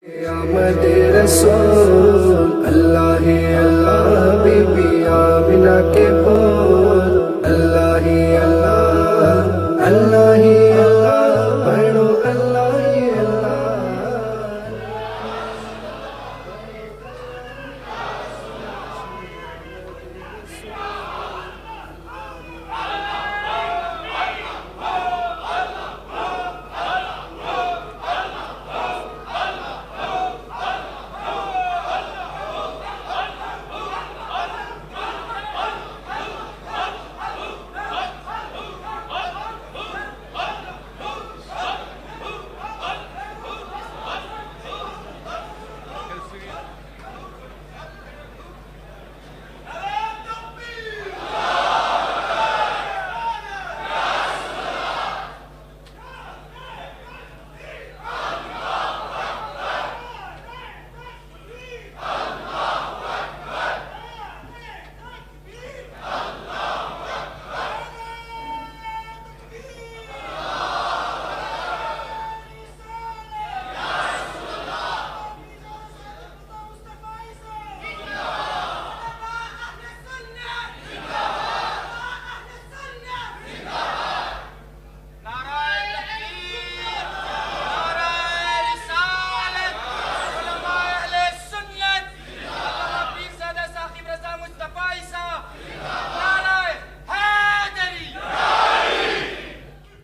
آمد رسول اللہ ہی اللہ be be Amna کے پور اللہ ہی اللہ اللہ ہی اللہ پڑھو اللہ ہی اللہ.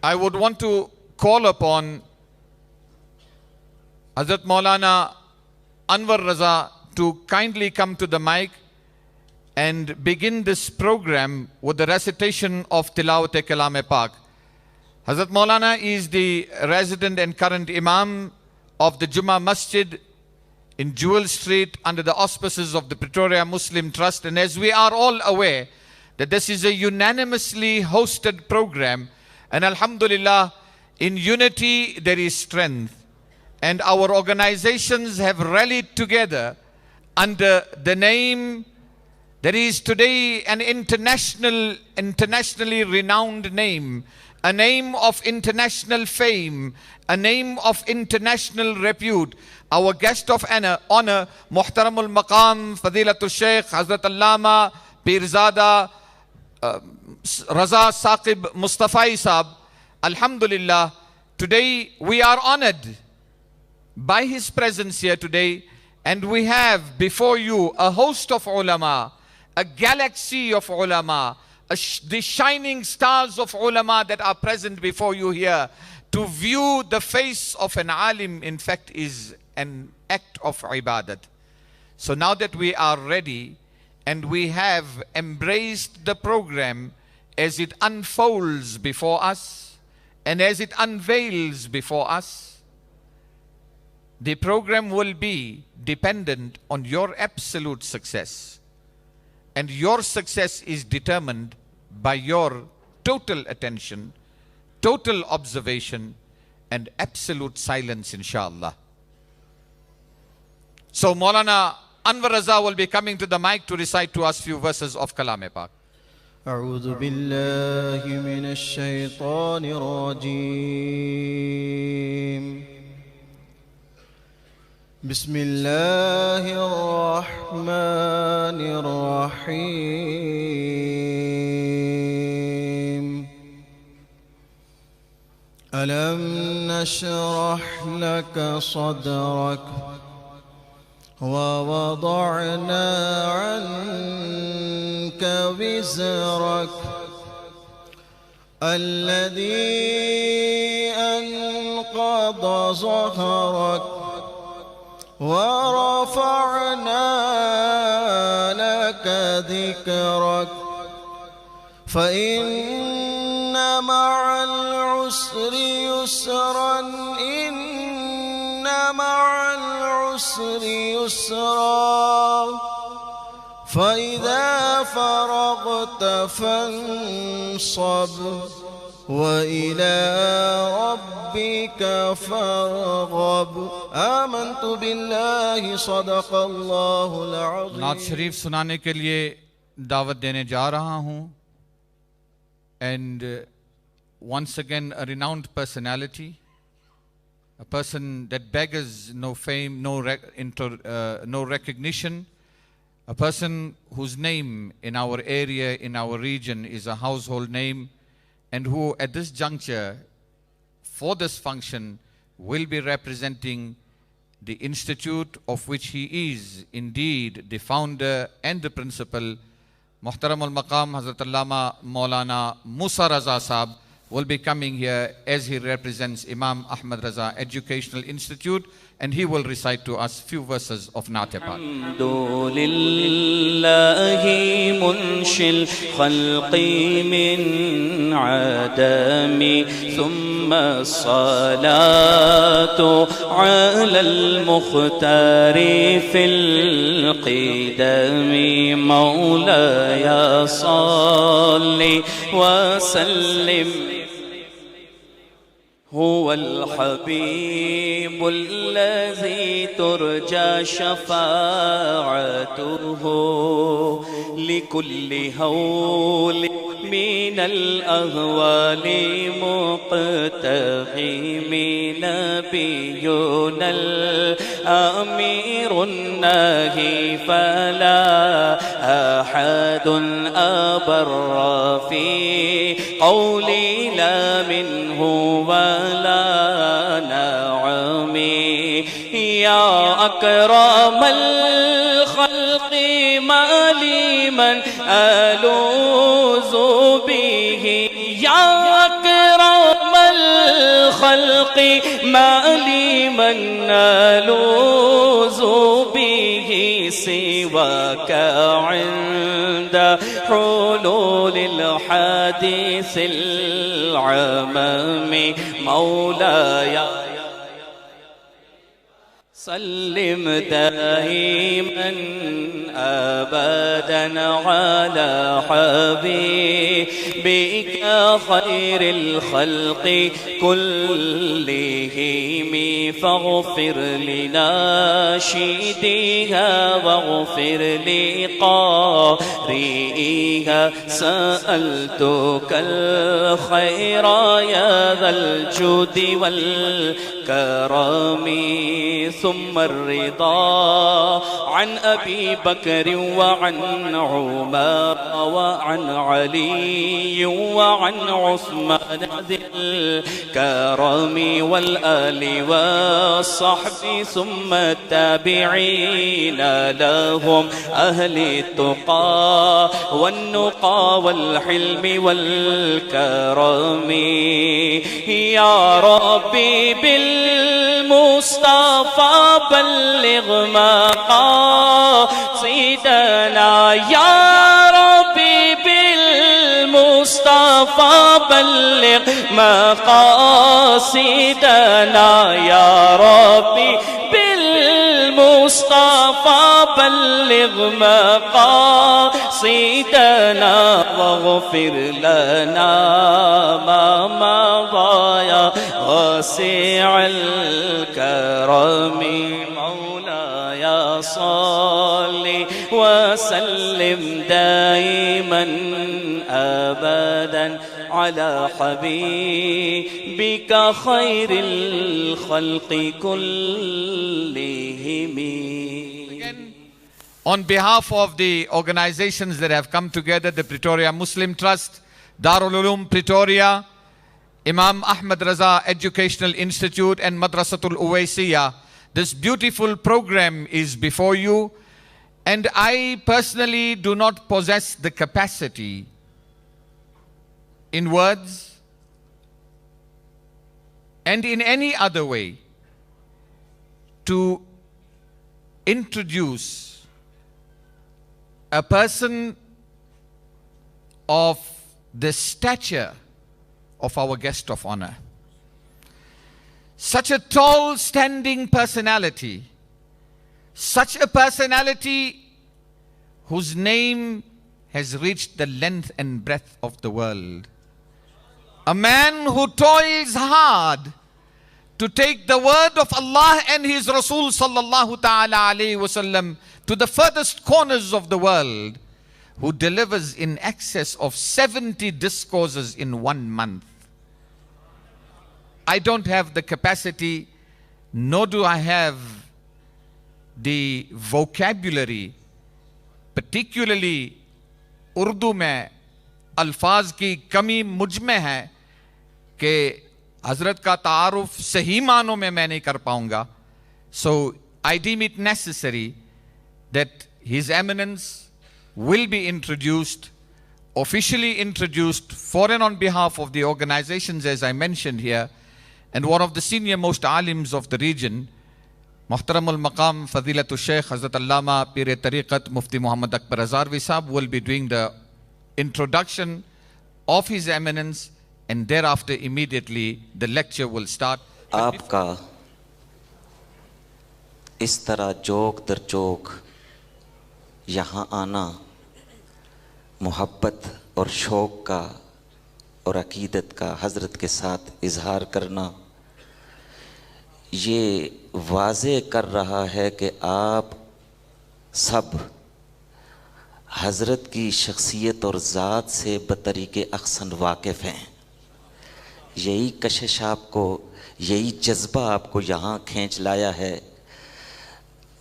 I would want to call upon Hazrat Maulana Anwar Raza to kindly come to the mic and begin this program with the recitation of Tilawat-e-Kalam Pak. Hazrat Maulana is the resident and current Imam of the Jummah Masjid in Jewel Street under the auspices of the Pretoria Muslim Trust. And as we are all aware that this is a unanimously hosted program, and Alhamdulillah, in unity there is strength. And our organizations have rallied together under the name that is today an internationally renowned name, a name of international fame, a name of international repute. Our guest of honor, Muhtaramul Maqam, Fadilatul Shaykh, Hazrat Allama, Pirzada, Raza Saqib Mustafa Isab. Alhamdulillah, today we are honored by his presence here today, and we have before you a host of ulama, a galaxy of ulama, the shining stars of ulama that are present before you here. To view the face of an alim, in fact, is an act of ibadat. So now that we are ready and we have embraced the program as it unfolds before us and as it unveils before us, the program will be dependent on your absolute success. And your success is determined by your total attention, total observation, and absolute silence, inshallah. So Maulana Anwar Raza will be coming to the mic to recite to us few verses of Kalam-e Pak. أعوذ بالله من الشيطان الرجيم بسم الله الرحمن الرحيم ألم نشرح لك صدرك ووضعنا عنك وزرك الذي أنقض ظهرك ورفعنا لك ذكرك فإن مع العسر يسرا إن مع العسر يسرا فإذا فرغت فانصب وإلى ربك فارغب آمنت بالله صدق الله العظيم. نعت شریف سنانے کے لیے دعوت دینے جا رہا ہوں. And once again a renowned personality, a person that beggars no fame, no recognition, a person whose name in our area, in our region is a household name, and who at this juncture, for this function, will be representing the institute of which he is indeed the founder and the principal. Muhtaram al-Maqam Hazrat Allama Maulana Musa Raza Sahab will be coming here as he represents Imam Ahmad Raza Educational Institute, and he will recite to us few verses of Naat-e Pak. Alhamdulillahi munshil khalqi min adami thumma salatu ala al-mukhtari fil qidami mawlaya salli wa sallim. هو الحبيب الذي ترجى شفاعته لكل هول من الأهوال مقتفي من نبينا الأمير الناهي فلا أحد أبر في قولي لا منه ولا نعمي يا أكرم الخلق ما لي من ألوذ به يا أكرم الخلق ما لي من ألوذ به سواك عند حلول الحادث العمم مولاي سلم دائما أبدا على حبيبك خير الخلق كلهم فاغفر لناشديها واغفر لقارئها سألتك الخير يا ذا الجود والكرم ثم الرضا عن أبي بكر وعن عمر وعن علي وعن عثمان ذي الكرم والآل والصحب ثم التابعين لهم أهل التقى والنقى والحلم والكرم يا ربي بالمصطفى بلغ مقاصدنا يا ربي بالمصطفى بلغ مقاصدنا يا ربي بالمصطفى بلغ مقاصدنا واغفر لنا ما مضى يا واسع الكرم مولاي صل وسلم دائما أبدا على حبيبك خير الخلق كلهم. On behalf of the organizations that have come together, the Pretoria Muslim Trust, Darul Uloom Pretoria, Imam Ahmad Raza Educational Institute and Madrasatul Uwaisiyah, this beautiful program is before you, and I personally do not possess the capacity in words and in any other way to introduce a person of the stature of our guest of honor. Such a tall standing personality, such a personality whose name has reached the length and breadth of the world. A man who toils hard to take the word of Allah and His Rasul sallallahu ta'ala alayhi wasallam to the furthest corners of the world, who delivers in excess of 70 discourses in 1 month. I don't have the capacity nor do I have the vocabulary, particularly Urdu میں الفاظ کی کمی مجھ میں ہے کہ حضرت کا تعارف صحیح معنوں میں نہیں کر پاؤں گا. So I deem it necessary that His Eminence will be introduced, officially introduced for and on behalf of the organizations as I mentioned here, and one of the senior most alims of the region, Muhtaram al-Maqam Fadilatul Shaykh Hazrat Allama Pir Tariqat Mufti Muhammad Akbar Hazarvi Sahab will be doing the introduction of His Eminence, and thereafter immediately the lecture will start. آپ کا اس طرح joke در joke یہاں آنا محبت اور شوق کا اور عقیدت کا حضرت کے ساتھ اظہار کرنا یہ واضح کر رہا ہے کہ آپ سب حضرت کی شخصیت اور ذات سے بطریق احسن واقف ہیں. یہی کشش آپ کو، یہی جذبہ آپ کو یہاں کھینچ لایا ہے.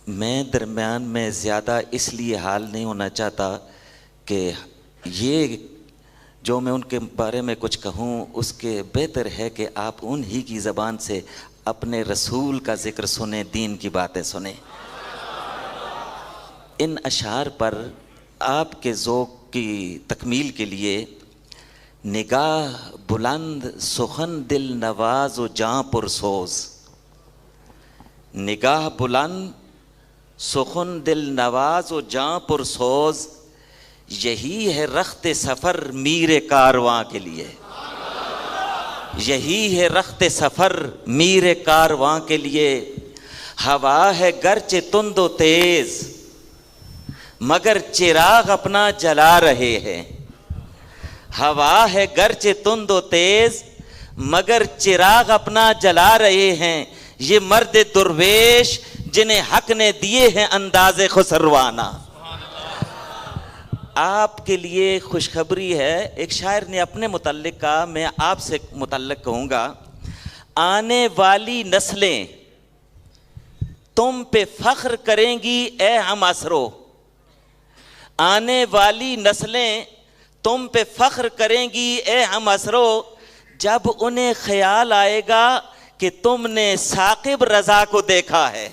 میں درمیان میں زیادہ اس لیے حال نہیں ہونا چاہتا کہ یہ جو میں ان کے بارے میں کچھ کہوں اس کے بہتر ہے کہ آپ انہی کی زبان سے اپنے رسول کا ذکر سنیں، دین کی باتیں سنیں. ان اشعار پر آپ کے ذوق کی تکمیل کے لیے نگاہ بلند سخن دل نواز و جاں پرسوز، نگاہ بلند سخن دل نواز و جاں پرسوز، یہی ہے رخت سفر میر کارواں کے لیے، یہی ہے رخت سفر میر کارواں کے لیے. ہوا ہے گرچہ تند و تیز مگر چراغ اپنا جلا رہے ہیں، ہوا ہے گرچہ تند و تیز مگر چراغ اپنا جلا رہے ہیں. یہ مرد درویش جنہیں حق نے دیے ہیں انداز خسروانہ. آپ کے لیے خوشخبری ہے، ایک شاعر نے اپنے متعلق کہا، میں آپ سے متعلق کہوں گا، آنے والی نسلیں تم پہ فخر کریں گی اے ہم عصرو، آنے والی نسلیں تم پہ فخر کریں گی اے ہم عصرو، جب انہیں خیال آئے گا کہ تم نے ثاقب رضا کو دیکھا ہے.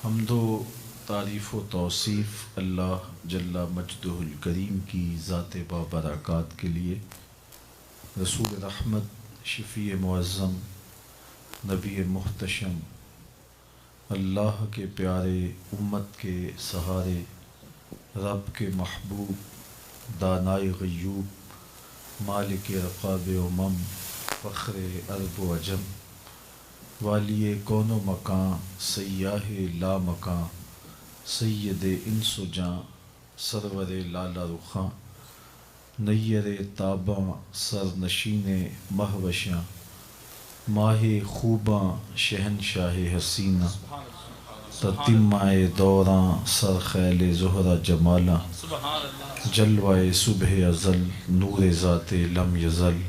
حمد و تعریف و توصیف اللہ جل مجدہ الکریم کی ذات بابرکات کے لیے، رسول رحمت، شفیع معظم، نبی محتشم، اللہ کے پیارے، امت کے سہارے، رب کے محبوب، دانائے غیوب، مالک رقاب امم، فخر عرب و عجم، والی کون و مکان، سیاہ لا مکان، سید انس و جاں، سرور لالا رخاں، نیر تاباں، سر نشین مہوشاں، ماہ خوباں، شہنشاہ حسینہ، تتمہ دوراں، سر خیل زہرہ جمالاں، جلوہ صبح ازل، نور ذات لم یزل،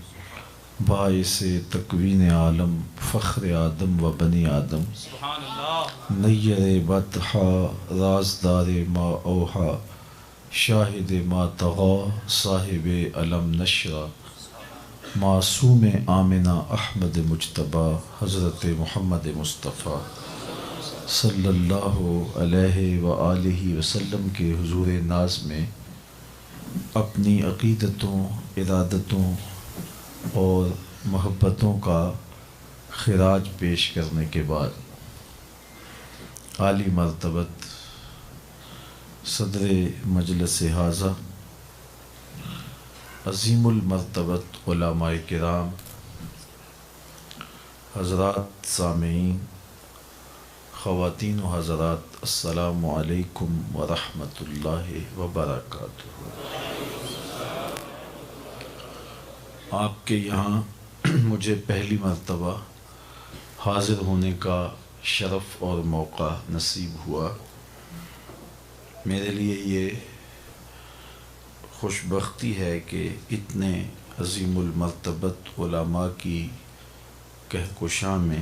باعث تکوین عالم، فخر آدم و بنی آدم، نیر بطحا، رازدار ما اوحا، شاہد ما طغا، صاحب علم نشرا، معصوم آمنہ احمد مجتبی، حضرت محمد مصطفیٰ صلی اللہ علیہ وآلہ وسلم کے حضور ناز میں اپنی عقیدتوں، ارادتوں اور محبتوں کا خراج پیش کرنے کے بعد عالی مرتبت صدر مجلس حاضر، عظیم المرتبت علماء کرام، حضرات سامعین، خواتین و حضرات، السلام علیکم ورحمۃ اللہ وبرکاتہ. آپ کے یہاں مجھے پہلی مرتبہ حاضر ہونے کا شرف اور موقع نصیب ہوا. میرے لیے یہ خوش بختی ہے کہ اتنے عظیم المرتبت علماء کی کہکشاں میں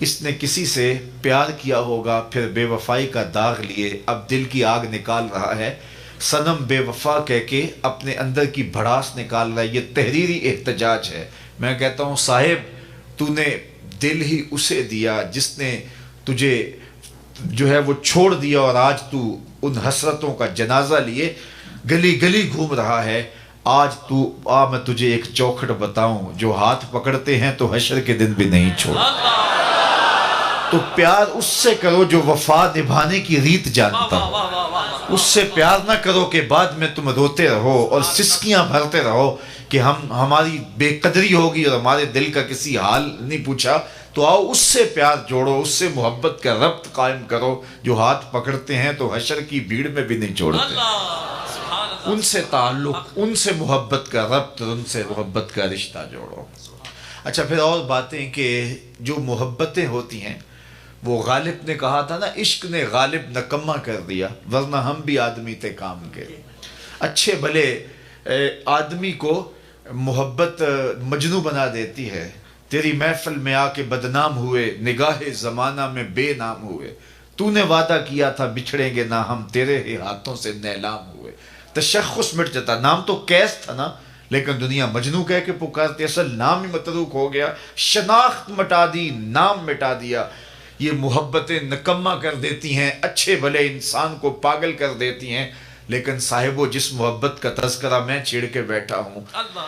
اس نے کسی سے پیار کیا ہوگا، پھر بے وفائی کا داغ لیے اب دل کی آگ نکال رہا ہے، صنم بے وفا کہہ کے اپنے اندر کی بھڑاس نکال رہا ہے۔ یہ تحریری احتجاج ہے۔ میں کہتا ہوں صاحب، تو نے دل ہی اسے دیا جس نے تجھے جو ہے وہ چھوڑ دیا، اور آج تو ان حسرتوں کا جنازہ لیے گلی گلی گھوم رہا ہے۔ آج تو میں تجھے ایک چوکھٹ بتاؤں، جو ہاتھ پکڑتے ہیں تو حشر کے دن بھی نہیں چھوڑ۔ تو پیار اس سے کرو جو وفا نبھانے کی ریت جانتا ہو، اس سے پیار نہ کرو کہ بعد میں تم روتے رہو اور سسکیاں بھرتے رہو کہ ہماری بے قدری ہوگی اور ہمارے دل کا کسی حال نہیں پوچھا۔ تو آؤ اس سے پیار جوڑو، اس سے محبت کا ربط قائم کرو، جو ہاتھ پکڑتے ہیں تو حشر کی بھیڑ میں بھی نہیں چھوڑتے۔ ان سے تعلق، ان سے محبت کا ربط، ان سے محبت کا رشتہ جوڑو۔ اچھا، پھر اور باتیں کہ جو محبتیں ہوتی ہیں، وہ غالب نے کہا تھا نا، عشق نے غالب نکمہ کر دیا، ورنہ ہم بھی آدمی تھے کام کے۔ اچھے بھلے آدمی کو محبت مجنوں بنا دیتی ہے۔ تیری محفل میں آ کے بدنام ہوئے، نگاہ زمانہ میں بے نام ہوئے، تو نے وعدہ کیا تھا بچھڑیں گے نہ ہم، تیرے ہی ہاتھوں سے نیلام ہوئے۔ تشخص مٹ جاتا، نام تو کیس تھا نا، لیکن دنیا مجنوں کہہ کے پکارتی، اصل نام ہی متروک ہو گیا، شناخت مٹا دی، نام مٹا دیا۔ یہ محبتیں نکمہ کر دیتی ہیں، اچھے بھلے انسان کو پاگل کر دیتی ہیں، لیکن صاحبو جس محبت کا تذکرہ میں چھیڑ کے بیٹھا ہوں،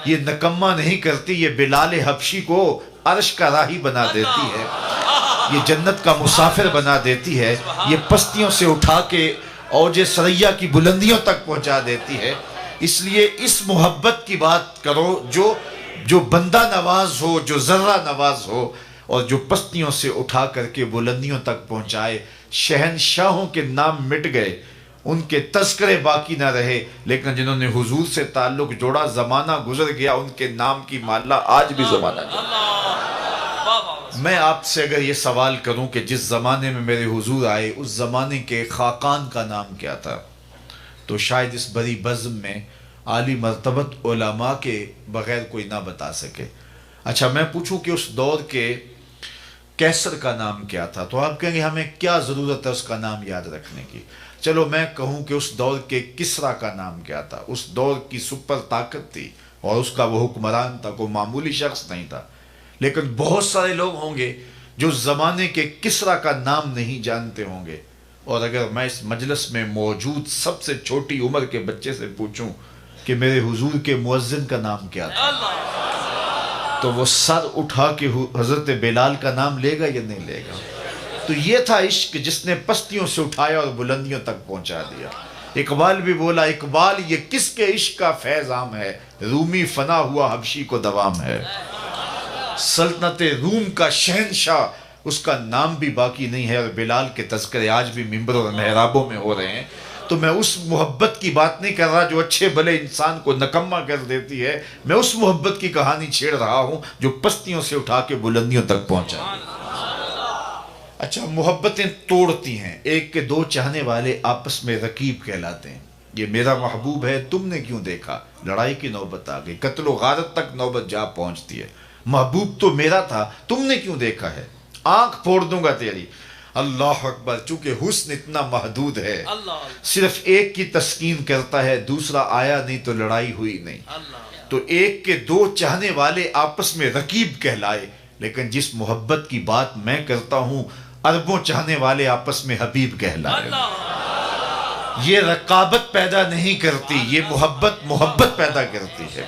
یہ نکمہ نہیں کرتی، یہ بلال حبشی کو عرش کا راہی بنا دیتی ہے، یہ جنت کا مسافر بنا دیتی ہے، یہ پستیوں سے اٹھا کے اوج ثریا کی بلندیوں تک پہنچا دیتی ہے۔ اس لیے اس محبت کی بات کرو جو بندہ نواز ہو، جو ذرہ نواز ہو، اور جو پستیوں سے اٹھا کر کے بلندیوں تک پہنچائے۔ شہنشاہوں کے نام مٹ گئے، ان کے تذکرے باقی نہ رہے، لیکن جنہوں نے حضور سے تعلق جوڑا، زمانہ گزر گیا، ان کے نام کی مالا آج بھی زمانہ جوڑا۔ میں آپ سے اگر یہ سوال کروں کہ جس زمانے میں میرے حضور آئے، اس زمانے کے خاقان کا نام کیا تھا، تو شاید اس بڑی بزم میں عالی مرتبت علماء کے بغیر کوئی نہ بتا سکے۔ اچھا، میں پوچھوں کہ اس دور کے کیسر کا نام کیا تھا، تو آپ کہیں گے ہمیں کیا ضرورت ہے اس کا نام یاد رکھنے کی۔ چلو میں کہوں کہ اس دور کے کسرا کا نام کیا تھا، اس دور کی سپر طاقت تھی، اور اس کا وہ حکمران تھا، کوئی معمولی شخص نہیں تھا۔ لیکن بہت سارے لوگ ہوں گے جو زمانے کے کسرا کا نام نہیں جانتے ہوں گے، اور اگر میں اس مجلس میں موجود سب سے چھوٹی عمر کے بچے سے پوچھوں کہ میرے حضور کے مؤذن کا نام کیا تھا، تو وہ سر اٹھا کے حضرت بلال کا نام لے گا یا نہیں لے گا؟ تو یہ تھا عشق جس نے پستیوں سے اٹھایا اور بلندیوں تک پہنچا دیا۔ اقبال بھی بولا، اقبال یہ کس کے عشق کا فیض عام ہے، رومی فنا ہوا حبشی کو دوام ہے۔ سلطنت روم کا شہنشاہ، اس کا نام بھی باقی نہیں ہے، اور بلال کے تذکرے آج بھی منبر اور محرابوں میں ہو رہے ہیں۔ تو میں اس محبت کی بات نہیں کر رہا جو اچھے بھلے انسان کو نکمہ کر دیتی ہے، میں اس محبت کی کہانی چھیڑ رہا ہوں جو پستیوں سے اٹھا کے بلندیوں تک پہنچا۔ اچھا، محبتیں توڑتی ہیں، ایک کے دو چاہنے والے آپس میں رقیب کہلاتے ہیں۔ یہ میرا محبوب ہے، تم نے کیوں دیکھا، لڑائی کی نوبت آ گئی، قتل و غارت تک نوبت جا پہنچتی ہے۔ محبوب تو میرا تھا، تم نے کیوں دیکھا ہے، آنکھ پھوڑ دوں گا تیری۔ اللہ اکبر، چونکہ حسن اتنا محدود ہے، صرف ایک کی تسکین کرتا ہے، دوسرا آیا نہیں تو لڑائی ہوئی نہیں۔ تو ایک کے دو چاہنے والے آپس میں رقیب کہلائے، لیکن جس محبت کی بات میں کرتا ہوں، اربوں چاہنے والے آپس میں حبیب کہلائے۔ یہ رقابت پیدا نہیں کرتی، یہ محبت پیدا کرتی ہے۔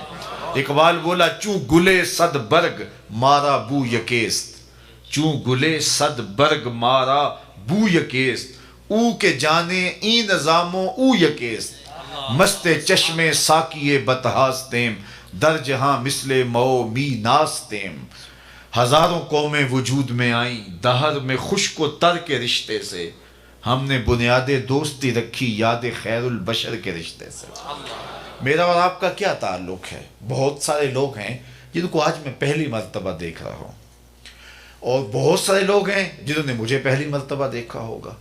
اقبال بولا، چوں گلے صد برگ مارا بو یکیست، چوں گلے صد برگ مارا بو یکیست، او کے جانے ای نظاموں او یکیست، مست چشم ساکی بتہاستیم، در جہاں مثل مو می ناستیم۔ ہزاروں قومیں وجود میں آئیں، دہر میں خشک و تر کے رشتے سے، ہم نے بنیاد دوستی رکھی یاد خیر البشر کے رشتے سے۔ میرا اور آپ کا کیا تعلق ہے؟ بہت سارے لوگ ہیں جن کو آج میں پہلی مرتبہ دیکھ رہا ہوں، اور بہت سارے لوگ ہیں جنہوں نے مجھے پہلی مرتبہ دیکھا ہوگا،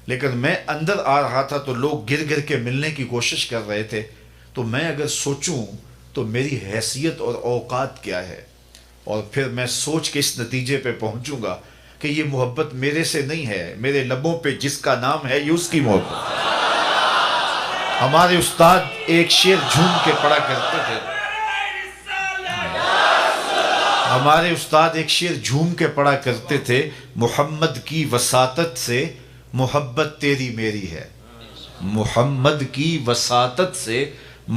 لیکن میں اندر آ رہا تھا تو لوگ گر گر کے ملنے کی کوشش کر رہے تھے۔ تو میں اگر سوچوں تو میری حیثیت اور اوقات کیا ہے، اور پھر میں سوچ کے اس نتیجے پہ پہنچوں گا کہ یہ محبت میرے سے نہیں ہے، میرے لبوں پہ جس کا نام ہے یہ اس کی محبت۔ ہمارے استاد ایک شعر جھوم کے پڑھا کرتے تھے، ہمارے استاد ایک شعر جھوم کے پڑھا کرتے تھے، محمد کی وساطت سے محبت تیری میری ہے، محمد کی وساطت سے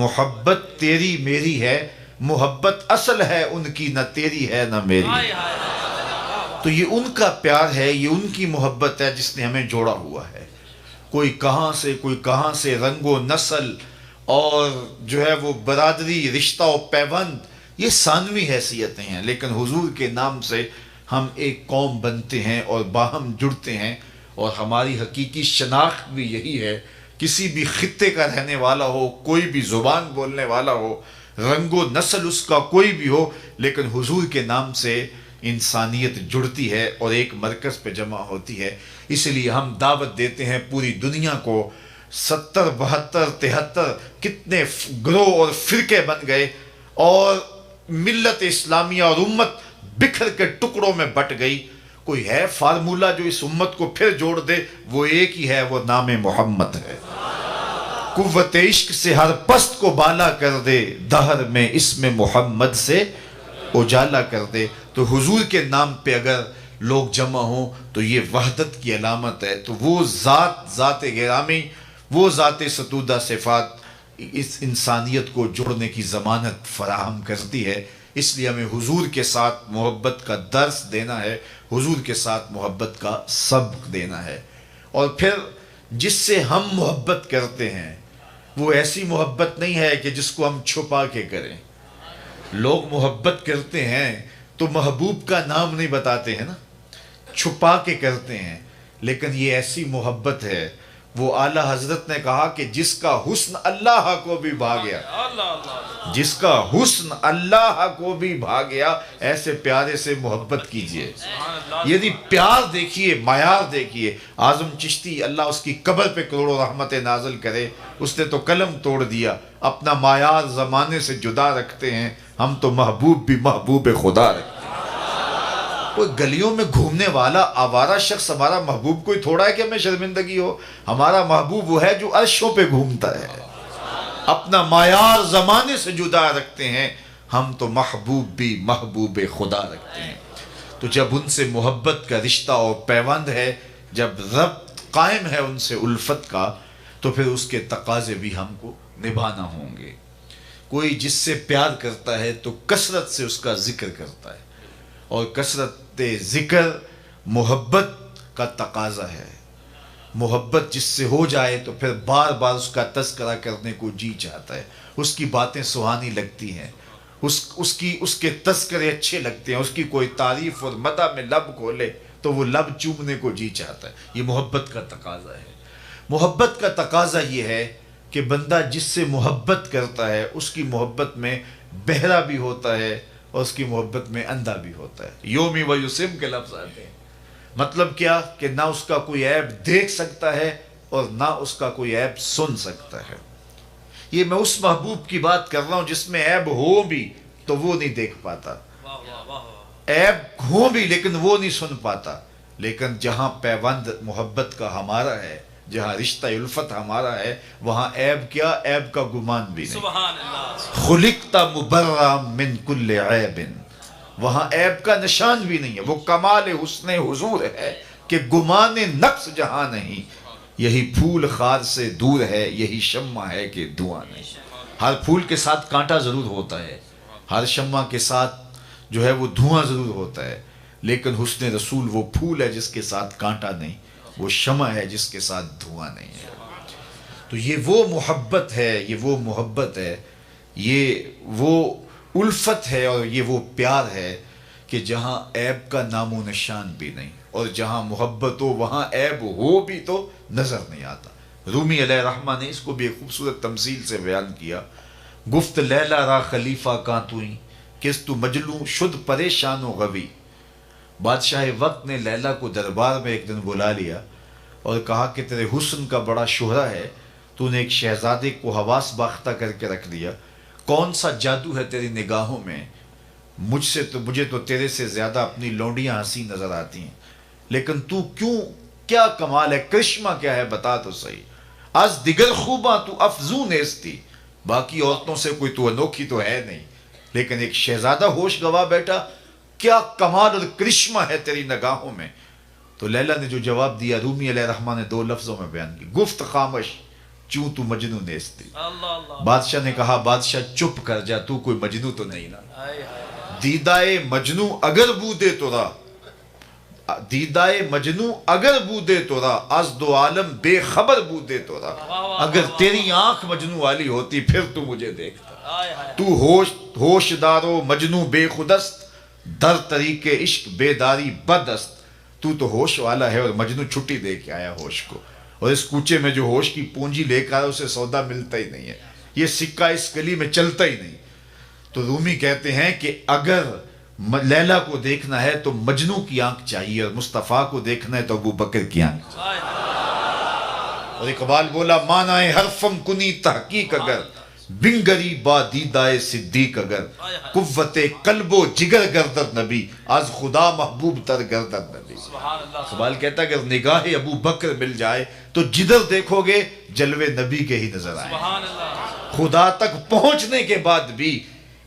محبت تیری میری ہے، محبت اصل ہے ان کی نہ تیری ہے نہ میری۔ تو یہ ان کا پیار ہے، یہ ان کی محبت ہے جس نے ہمیں جوڑا ہوا ہے۔ کوئی کہاں سے رنگ و نسل اور جو ہے وہ برادری، رشتہ و پیوند، یہ ثانوی حیثیتیں ہیں، لیکن حضور کے نام سے ہم ایک قوم بنتے ہیں اور باہم جڑتے ہیں، اور ہماری حقیقی شناخت بھی یہی ہے۔ کسی بھی خطے کا رہنے والا ہو، کوئی بھی زبان بولنے والا ہو، رنگ و نسل اس کا کوئی بھی ہو، لیکن حضور کے نام سے انسانیت جڑتی ہے اور ایک مرکز پہ جمع ہوتی ہے۔ اس لیے ہم دعوت دیتے ہیں پوری دنیا کو۔ 70 72 73 کتنے گروہ اور فرقے بن گئے، اور ملت اسلامیہ اور امت بکھر کے ٹکڑوں میں بٹ گئی۔ کوئی ہے فارمولہ جو اس امت کو پھر جوڑ دے؟ وہ ایک ہی ہے، وہ نام محمد ہے۔ قوت عشق سے ہر پست کو بالا کر دے، دہر میں اسم محمد سے اجالا کر دے۔ تو حضور کے نام پہ اگر لوگ جمع ہوں تو یہ وحدت کی علامت ہے۔ تو وہ ذات گرامی، وہ ذات ستودہ صفات اس انسانیت کو جوڑنے کی ضمانت فراہم کرتی ہے۔ اس لیے ہمیں حضور کے ساتھ محبت کا درس دینا ہے، حضور کے ساتھ محبت کا سبق دینا ہے۔ اور پھر جس سے ہم محبت کرتے ہیں وہ ایسی محبت نہیں ہے کہ جس کو ہم چھپا کے کریں۔ لوگ محبت کرتے ہیں تو محبوب کا نام نہیں بتاتے ہیں نا، چھپا کے کرتے ہیں، لیکن یہ ایسی محبت ہے۔ وہ اعلیٰ حضرت نے کہا کہ جس کا حسن اللہ کو بھی بھا گیا، جس کا حسن اللہ کو بھی بھا گیا، ایسے پیارے سے محبت کیجئے۔ یعنی پیار دیکھیے، معیار دیکھیے۔ اعظم چشتی اللہ اس کی قبر پہ کروڑوں رحمت نازل کرے، اس نے تو قلم توڑ دیا۔ اپنا معیار زمانے سے جدا رکھتے ہیں، ہم تو محبوب بھی محبوب خدا رکھتے ہیں۔ کوئی گلیوں میں گھومنے والا آوارہ شخص ہمارا محبوب کوئی تھوڑا ہے کہ ہمیں شرمندگی ہو؟ ہمارا محبوب وہ ہے جو عرشوں پہ گھومتا ہے۔ اپنا معیار زمانے سے جدا رکھتے ہیں، ہم تو محبوب بھی محبوب خدا رکھتے ہیں۔ تو جب ان سے محبت کا رشتہ اور پیوند ہے، جب ربط قائم ہے ان سے الفت کا، تو پھر اس کے تقاضے بھی ہم کو نبھانا ہوں گے۔ کوئی جس سے پیار کرتا ہے تو کثرت سے اس کا ذکر کرتا ہے، اور کثرت ذکر محبت کا تقاضا ہے۔ محبت جس سے ہو جائے تو پھر بار بار اس کا تذکرہ کرنے کو جی چاہتا ہے، اس کی باتیں سہانی لگتی ہیں، اس کے تذکرے اچھے لگتے ہیں، اس کی کوئی تعریف اور مدح میں لب کھولے تو وہ لب چومنے کو جی چاہتا ہے۔ یہ محبت کا تقاضا ہے۔ محبت کا تقاضا یہ ہے کہ بندہ جس سے محبت کرتا ہے اس کی محبت میں بہرا بھی ہوتا ہے اور اس کی محبت میں اندھا بھی ہوتا ہے۔ یومی و یسم کے لفظ آتے ہیں۔ مطلب کیا کہ نہ اس کا کوئی عیب دیکھ سکتا ہے اور نہ اس کا کوئی عیب سن سکتا ہے۔ یہ میں اس محبوب کی بات کر رہا ہوں جس میں عیب ہو بھی تو وہ نہیں دیکھ پاتا، عیب ہو بھی لیکن وہ نہیں سن پاتا۔ لیکن جہاں پیوند محبت کا ہمارا ہے، جہاں رشتہ الفت ہمارا ہے، وہاں عیب کیا، عیب کا گمان بھی نہیں۔ سبحان اللہ۔ خلقت مبرا من کل عیب، وہاں عیب کا نشان بھی نہیں ہے۔ وہ کمال حسن حضور ہے کہ گمان نقص جہاں نہیں، یہی پھول خار سے دور ہے، یہی شمع ہے کہ دھواں نہیں۔ ہر پھول کے ساتھ کانٹا ضرور ہوتا ہے، ہر شمع کے ساتھ جو ہے وہ دھواں ضرور ہوتا ہے، لیکن حسن رسول وہ پھول ہے جس کے ساتھ کانٹا نہیں، وہ شمع ہے جس کے ساتھ دھواں نہیں ہے۔ تو یہ وہ محبت ہے، یہ وہ محبت ہے، یہ وہ الفت ہے، اور یہ وہ پیار ہے کہ جہاں عیب کا نام و نشان بھی نہیں، اور جہاں محبت ہو وہاں عیب ہو بھی تو نظر نہیں آتا۔ رومی علیہ الرحمہ نے اس کو بھی ایک خوبصورت تمثیل سے بیان کیا۔ گفت لیلا را خلیفہ کاں توئیں، کس تو مجلوں شد پریشان و غوی۔ بادشاہ وقت نے لیلا کو دربار میں ایک دن بلا لیا اور کہا کہ تیرے حسن کا بڑا شہرہ ہے، تو نے ایک شہزادے کو حواس باختہ کر کے رکھ دیا، کون سا جادو ہے تیری نگاہوں میں؟ مجھے تو تیرے سے زیادہ اپنی لونڈیاں ہنسی نظر آتی ہیں، لیکن تو کیا کمال ہے، کرشمہ کیا ہے بتا تو صحیح. از دیگر خوباں تو افزون نیستی، باقی عورتوں سے کوئی تو انوکھی تو ہے نہیں، لیکن ایک شہزادہ ہوش گوا بیٹا، کیا کمال اور کرشمہ ہے تیری نگاہوں میں. تو لیلا نے جو جواب دیا رومی علیہ الرحمٰن نے 2 لفظوں میں بیان کی، گفت خامش چوں تو مجنو نیستی. بادشاہ نے کہا بادشاہ چپ کر جا، تو کوئی مجنو تو نہیں نا. دیدائے مجنو اگر بودے تو را، دیدائے مجنو اگر بودے تو را، از دو عالم بے خبر بودے تو را. اگر تیری آنکھ مجنو والی ہوتی پھر تو مجھے دیکھتا. تو ہوش دارو مجنو بے خودست، در طریق عشق بیداری بدست. تو ہوش والا ہے اور مجنو چھٹی دے کے آیا ہوش کو، اور اس کوچے میں جو ہوش کی پونجی لے کر آیا اسے سودا ملتا ہی نہیں ہے، یہ سکہ اس گلی میں چلتا ہی نہیں. تو رومی کہتے ہیں کہ اگر لیلا کو دیکھنا ہے تو مجنو کی آنکھ چاہیے، اور مصطفیٰ کو دیکھنا ہے تو ابو بکر کی آنکھ. اور اقبال بولا معنی حرفم کنی تحقیق اگر، بنگری با دیدائے صدیق اگر، قوت قلب و جگر گردد نبی، از خدا محبوب تر گردد نبی. اقبال کہتا ہے اگر نگاہ ابو بکر مل جائے تو جدھر دیکھو گے جلوے نبی کے ہی نظر آئیں. خدا تک پہنچنے کے بعد بھی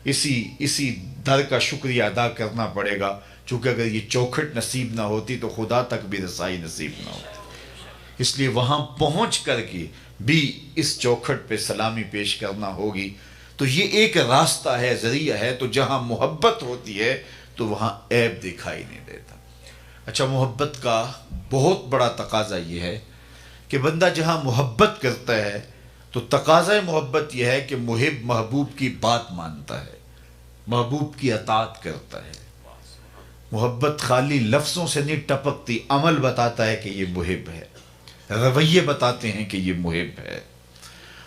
اسی در کا شکریہ ادا کرنا پڑے گا، چونکہ اگر یہ چوکھٹ نصیب نہ ہوتی تو خدا تک بھی رسائی نصیب نہ ہوتی. اس لیے وہاں پہنچ کر کے بھی اس چوکھٹ پہ سلامی پیش کرنا ہوگی. تو یہ ایک راستہ ہے، ذریعہ ہے. تو جہاں محبت ہوتی ہے تو وہاں عیب دکھائی نہیں دیتا. اچھا، محبت کا بہت بڑا تقاضا یہ ہے کہ بندہ جہاں محبت کرتا ہے تو تقاضۂ محبت یہ ہے کہ محب محبوب کی بات مانتا ہے، محبوب کی اطاعت کرتا ہے. محبت خالی لفظوں سے نہیں ٹپکتی، عمل بتاتا ہے کہ یہ محب ہے، رویے بتاتے ہیں کہ یہ محب ہے.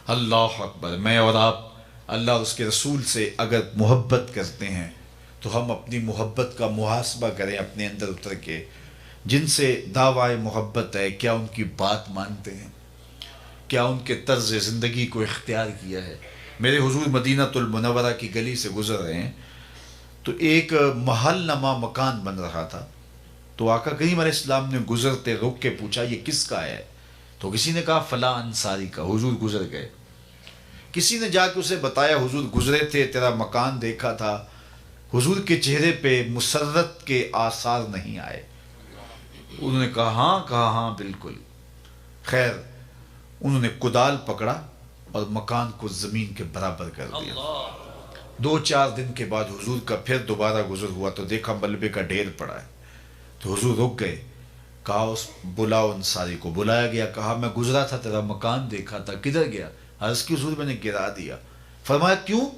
اللہ اکبر. میں اور آپ اللہ اور اس کے رسول سے اگر محبت کرتے ہیں تو ہم اپنی محبت کا محاسبہ کریں اپنے اندر اتر کے. جن سے دعویٰ محبت ہے کیا ان کی بات مانتے ہیں؟ کیا ان کے طرز زندگی کو اختیار کیا ہے؟ میرے حضور مدینہ المنورہ کی گلی سے گزر رہے ہیں تو ایک محل نما مکان بن رہا تھا. تو آقا کریم علیہ السلام نے گزرتے رک کے پوچھا یہ کس کا ہے؟ تو کسی نے کہا فلاں انصاری کا. حضور گزر گئے. کسی نے جا کے اسے بتایا حضور گزرے تھے، تیرا مکان دیکھا تھا. حضور کے چہرے پہ مسرت کے آثار نہیں آئے. انہوں نے کہا ہاں بالکل. خیر انہوں نے کدال پکڑا اور مکان کو زمین کے برابر کر دیا. 2-4 دن کے بعد حضور کا پھر دوبارہ گزر ہوا تو دیکھا ملبے کا ڈھیر پڑا ہے. تو حضور رک گئے. کہا اس بلاؤ انصاری کو. بلایا گیا. کہا میں گزرا تھا، تیرا مکان دیکھا تھا، کدھر گیا؟ عرض کی حضور میں نے گرا دیا. فرمایا کیوں؟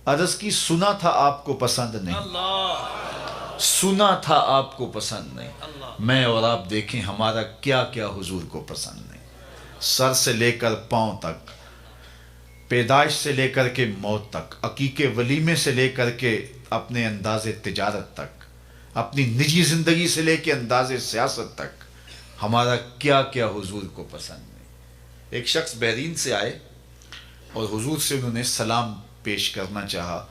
عرض کی سنا تھا آپ کو پسند نہیں، سنا تھا آپ کو پسند نہیں. میں اور آپ دیکھیں ہمارا کیا کیا حضور کو پسند نہیں. سر سے لے کر پاؤں تک، پیدائش سے لے کر کے موت تک، عقیقے ولیمے سے لے کر کے اپنے انداز تجارت تک، اپنی نجی زندگی سے لے کے انداز سیاست تک، ہمارا کیا کیا حضور کو پسند نہیں. ایک شخص بحرین سے آئے اور حضور سے انہوں نے سلام پیش کرنا چاہا.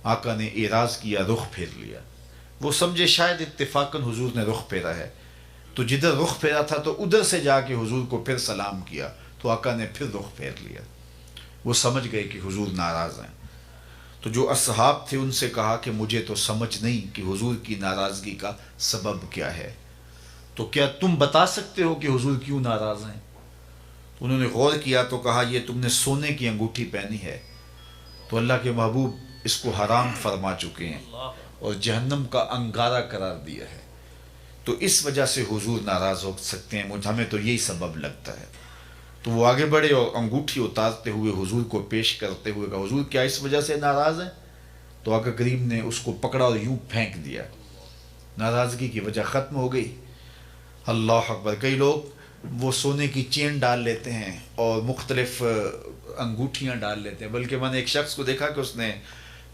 آقا نے اعراض کیا، رخ پھیر لیا. وہ سمجھے شاید اتفاقاً حضور نے رخ پھیرا ہے، تو جدھر رخ پھیرا تھا تو ادھر سے جا کے حضور کو پھر سلام کیا. تو آقا نے پھر رخ پھیر لیا. وہ سمجھ گئے کہ حضور ناراض ہیں. تو جو اصحاب تھے ان سے کہا کہ مجھے تو سمجھ نہیں کہ حضور کی ناراضگی کا سبب کیا ہے، تو کیا تم بتا سکتے ہو کہ حضور کیوں ناراض ہیں؟ انہوں نے غور کیا تو کہا یہ تم نے سونے کی انگوٹھی پہنی ہے تو اللہ کے محبوب اس کو حرام فرما چکے ہیں اور جہنم کا انگارہ قرار دیا ہے، تو اس وجہ سے حضور ناراض ہو سکتے ہیں، ہمیں تو یہی سبب لگتا ہے. تو وہ آگے بڑھے اور انگوٹھی اتارتے ہوئے حضور کو پیش کرتے ہوئے کہا حضور کیا اس وجہ سے ناراض ہیں؟ تو آقا کریم نے اس کو پکڑا اور یوں پھینک دیا. ناراضگی کی وجہ ختم ہو گئی. اللہ اکبر. کئی لوگ وہ سونے کی چین ڈال لیتے ہیں اور مختلف انگوٹھیاں ڈال لیتے ہیں، بلکہ میں نے ایک شخص کو دیکھا کہ اس نے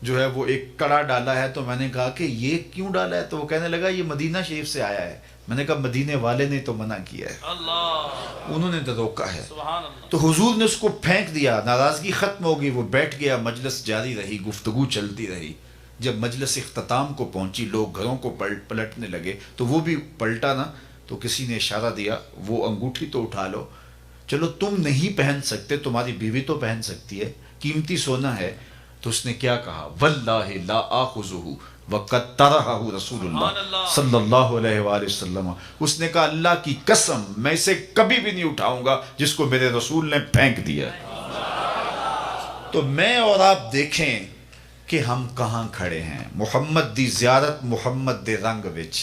جو ہے وہ ایک کڑا ڈالا ہے. تو میں نے کہا کہ یہ کیوں ڈالا ہے؟ تو وہ کہنے لگا یہ مدینہ شریف سے آیا ہے. میں نے کہا مدینے والے نے تو منع کیا ہے، انہوں نے تو روکا ہے. تو حضور نے اس کو پھینک دیا. ناراضگی ختم ہو گئی. وہ بیٹھ گیا، مجلس جاری رہی، گفتگو چلتی رہی. جب مجلس اختتام کو پہنچی، لوگ گھروں کو پلٹنے لگے تو وہ بھی پلٹا نا، تو کسی نے اشارہ دیا وہ انگوٹھی تو اٹھا لو، چلو تم نہیں پہن سکتے تمہاری بیوی تو پہن سکتی ہے، قیمتی سونا ہے۔ تو اس نے کیا کہا، واللہ لا آخذہ وقد طرحہ رسول اللہ صلی اللہ علیہ وآلہ وسلم، اس نے کہا اللہ کی قسم میں اسے کبھی بھی نہیں اٹھاؤں گا جس کو میرے رسول نے پھینک دیا۔ تو میں اور آپ دیکھیں کہ ہم کہاں کھڑے ہیں۔ محمد دی زیارت محمد دے رنگ وچ،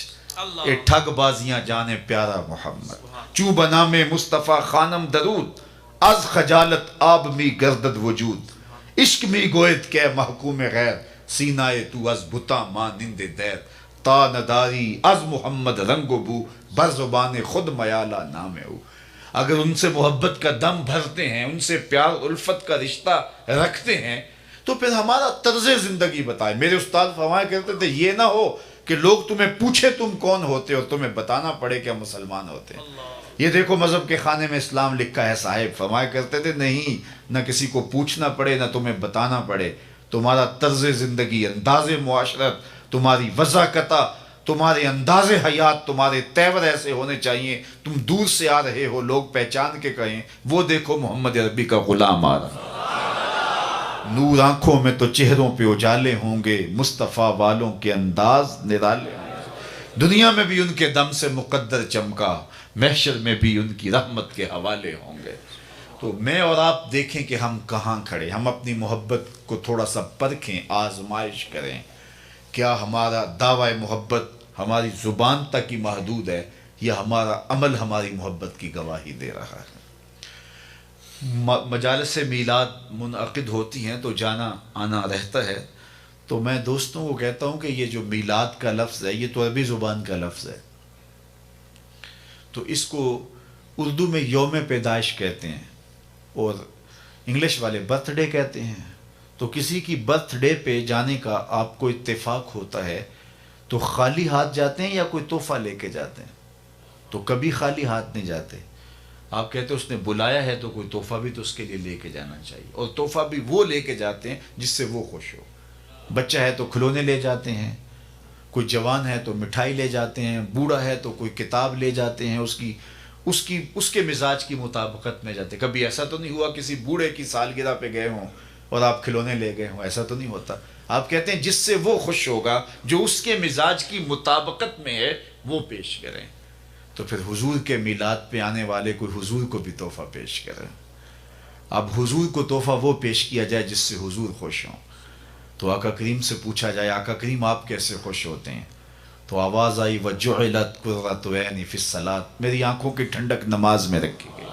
اے ٹھگ بازیاں جانے پیارا محمد، چوں بنا میں مصطفیٰ خانم درود، از خجالت آب می گردد وجود، عشق می گویت کہ محکوم غیر، سینائے تو از بتا مانند دیر، تا نداری از محمد رنگ و بو، بر زبان خود میالا نام او۔ اگر ان سے محبت کا دم بھرتے ہیں، ان سے پیار الفت کا رشتہ رکھتے ہیں، تو پھر ہمارا طرز زندگی بتائیں۔ میرے استاد فرمایا کرتے تھے یہ نہ ہو کہ لوگ تمہیں پوچھے تم کون ہوتے اور تمہیں بتانا پڑے کہ ہم مسلمان ہوتے ہیں۔ یہ دیکھو مذہب کے خانے میں اسلام لکھا ہے صاحب، فرمایا کرتے تھے نہیں، نہ کسی کو پوچھنا پڑے نہ تمہیں بتانا پڑے، تمہارا طرز زندگی، انداز معاشرت، تمہاری وضاحت، تمہارے انداز حیات، تمہارے تیور ایسے ہونے چاہیے، تم دور سے آ رہے ہو لوگ پہچان کے کہیں وہ دیکھو محمد عربی کا غلام آ رہا۔ نور آنکھوں میں تو چہروں پہ اجالے ہوں گے، مصطفیٰ والوں کے انداز نرالے ہوں گے، دنیا میں بھی ان کے دم سے مقدر چمکا، محشر میں بھی ان کی رحمت کے حوالے ہوں گے۔ تو میں اور آپ دیکھیں کہ ہم کہاں کھڑے، ہم اپنی محبت کو تھوڑا سا پرکھیں، آزمائش کریں، کیا ہمارا دعوی محبت ہماری زبان تک ہی محدود ہے یا ہمارا عمل ہماری محبت کی گواہی دے رہا ہے۔ مجالس میلاد منعقد ہوتی ہیں تو جانا آنا رہتا ہے، تو میں دوستوں کو کہتا ہوں کہ یہ جو میلاد کا لفظ ہے یہ تو عربی زبان کا لفظ ہے، تو اس کو اردو میں یوم پیدائش کہتے ہیں اور انگلش والے برتھ ڈے کہتے ہیں۔ تو کسی کی برتھ ڈے پہ جانے کا آپ کو اتفاق ہوتا ہے تو خالی ہاتھ جاتے ہیں یا کوئی تحفہ لے کے جاتے ہیں؟ تو کبھی خالی ہاتھ نہیں جاتے، آپ کہتے ہیں اس نے بلایا ہے تو کوئی تحفہ بھی تو اس کے لیے لے کے جانا چاہیے، اور تحفہ بھی وہ لے کے جاتے ہیں جس سے وہ خوش ہو۔ بچہ ہے تو کھلونے لے جاتے ہیں، کوئی جوان ہے تو مٹھائی لے جاتے ہیں، بوڑھا ہے تو کوئی کتاب لے جاتے ہیں، اس کے مزاج کی مطابقت میں جاتے ہیں۔ کبھی ایسا تو نہیں ہوا کسی بوڑھے کی سالگرہ پہ گئے ہوں اور آپ کھلونے لے گئے ہوں، ایسا تو نہیں ہوتا۔ آپ کہتے ہیں جس سے وہ خوش ہوگا، جو اس کے مزاج کی مطابقت میں ہے وہ پیش کریں۔ تو پھر حضور کے میلاد پہ آنے والے کوئی حضور کو بھی تحفہ پیش کریں۔ اب حضور کو تحفہ وہ پیش کیا جائے جس سے حضور خوش ہوں۔ تو آقا کریم سے پوچھا جائے آقا کریم آپ کیسے خوش ہوتے ہیں؟ تو آواز آئی وَجُعِلَتْ قُرَّةُ عَيْنِي فِي الصَّلَاةِ، میری آنکھوں کی ٹھنڈک نماز میں رکھی گئی۔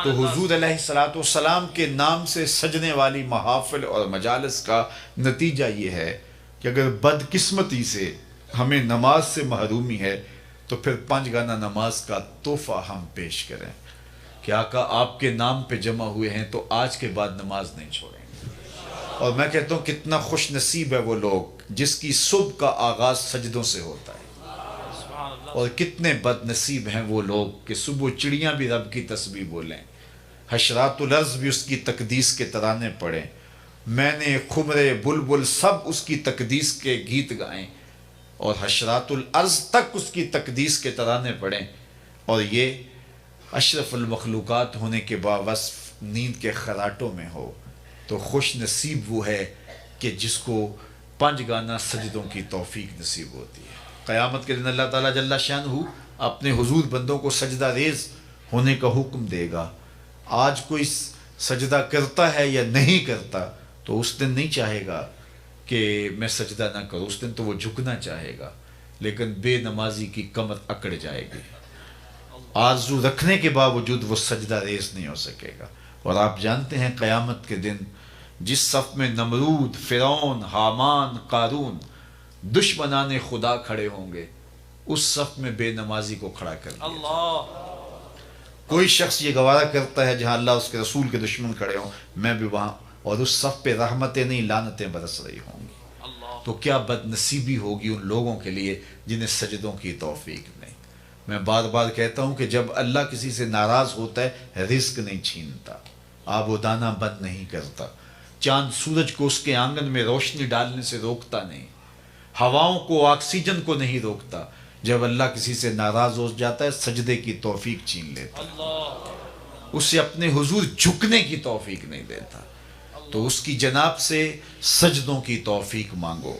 تو حضور علیہ السلام کے نام سے سجنے والی محافل اور مجالس کا نتیجہ یہ ہے کہ اگر بدقسمتی سے ہمیں نماز سے محرومی ہے تو پھر 5 گانا نماز کا تحفہ ہم پیش کریں کہ آقا آپ کے نام پہ جمع ہوئے ہیں تو آج کے بعد نماز نہیں چھوڑیں گے۔ اور میں کہتا ہوں کتنا خوش نصیب ہے وہ لوگ جس کی صبح کا آغاز سجدوں سے ہوتا ہے، اور کتنے بد نصیب ہیں وہ لوگ کہ صبح چڑیاں بھی رب کی تسبیح بولیں، حشرات الارض بھی اس کی تقدیس کے ترانے پڑھیں، میں نے خمرے بلبل سب اس کی تقدیس کے گیت گائیں، اور حشرات الارض تک اس کی تقدیس کے ترانے پڑھیں، اور یہ اشرف المخلوقات ہونے کے باوصف نیند کے خراٹوں میں ہو، تو خوش نصیب وہ ہے کہ جس کو 5 گانا سجدوں کی توفیق نصیب ہوتی ہے۔ قیامت کے دن اللہ تعالیٰ جل شانہ اپنے حضور بندوں کو سجدہ ریز ہونے کا حکم دے گا۔ آج کوئی سجدہ کرتا ہے یا نہیں کرتا تو اس دن نہیں چاہے گا کہ میں سجدہ نہ کروں، اس دن تو وہ جھکنا چاہے گا، لیکن بے نمازی کی کمر اکڑ جائے گی، آرزو رکھنے کے باوجود وہ سجدہ ریز نہیں ہو سکے گا۔ اور آپ جانتے ہیں قیامت کے دن جس صف میں نمرود، فرعون، حامان، قارون دشمنان خدا کھڑے ہوں گے، اس صف میں بے نمازی کو کھڑا کر دیا جائے۔ کوئی شخص یہ گوارا کرتا ہے جہاں اللہ اس کے رسول کے دشمن کھڑے ہوں میں بھی وہاں، اور اس صف پہ رحمتیں نہیں لعنتیں برس رہی ہوں گی، تو کیا بد نصیبی ہوگی ان لوگوں کے لیے جنہیں سجدوں کی توفیق نہیں۔ میں بار بار کہتا ہوں کہ جب اللہ کسی سے ناراض ہوتا ہے رزق نہیں چھینتا، آب و دانہ بند نہیں کرتا، چاند سورج کو اس کے آنگن میں روشنی ڈالنے سے روکتا نہیں، ہواؤں کو، آکسیجن کو نہیں روکتا۔ جب اللہ کسی سے ناراض ہو جاتا ہے سجدے کی توفیق چھین لیتا، اسے اپنے حضور جھکنے کی توفیق نہیں دیتا۔ تو اس کی جناب سے سجدوں کی توفیق مانگو۔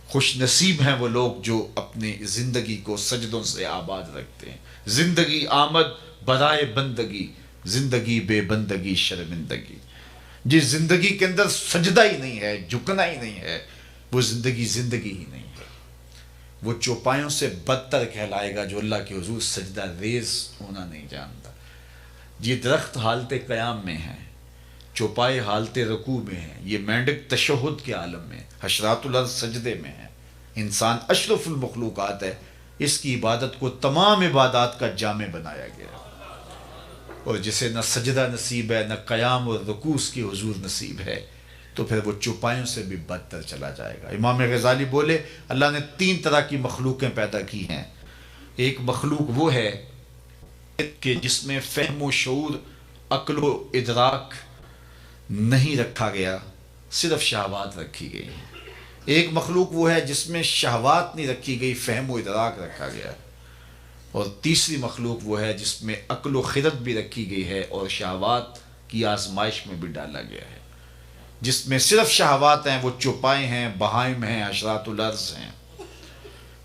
خوش نصیب ہیں وہ لوگ جو اپنی زندگی کو سجدوں سے آباد رکھتے ہیں۔ زندگی آمد برائے بندگی، زندگی بے بندگی شرمندگی۔ جس زندگی کے اندر سجدہ ہی نہیں ہے، جھکنا ہی نہیں ہے، وہ زندگی زندگی ہی نہیں ہے۔ وہ چوپایوں سے بدتر کہلائے گا جو اللہ کے حضور سجدہ ریز ہونا نہیں جانتا۔ یہ درخت حالت قیام میں ہے، چوپائے حالت رکوع میں ہیں، یہ مینڈک تشہد کے عالم میں، حشرات الارض سجدے میں ہے، انسان اشرف المخلوقات ہے، اس کی عبادت کو تمام عبادات کا جامع بنایا گیا۔ اور جسے نہ سجدہ نصیب ہے، نہ قیام اور رکوع اس کی حضور نصیب ہے، تو پھر وہ چوپایوں سے بھی بدتر چلا جائے گا۔ امام غزالی بولے اللہ نے 3 طرح کی مخلوقیں پیدا کی ہیں۔ ایک مخلوق وہ ہے کہ جس میں فہم و شعور، عقل و ادراک نہیں رکھا گیا، صرف شہوات رکھی گئی۔ ایک مخلوق وہ ہے جس میں شہوات نہیں رکھی گئی، فہم و ادراک رکھا گیا۔ اور تیسری مخلوق وہ ہے جس میں عقل و خرد بھی رکھی گئی ہے اور شہوات کی آزمائش میں بھی ڈالا گیا ہے۔ جس میں صرف شہوات ہیں وہ چوپائے ہیں، بہائم ہیں، حشرات الارض ہیں۔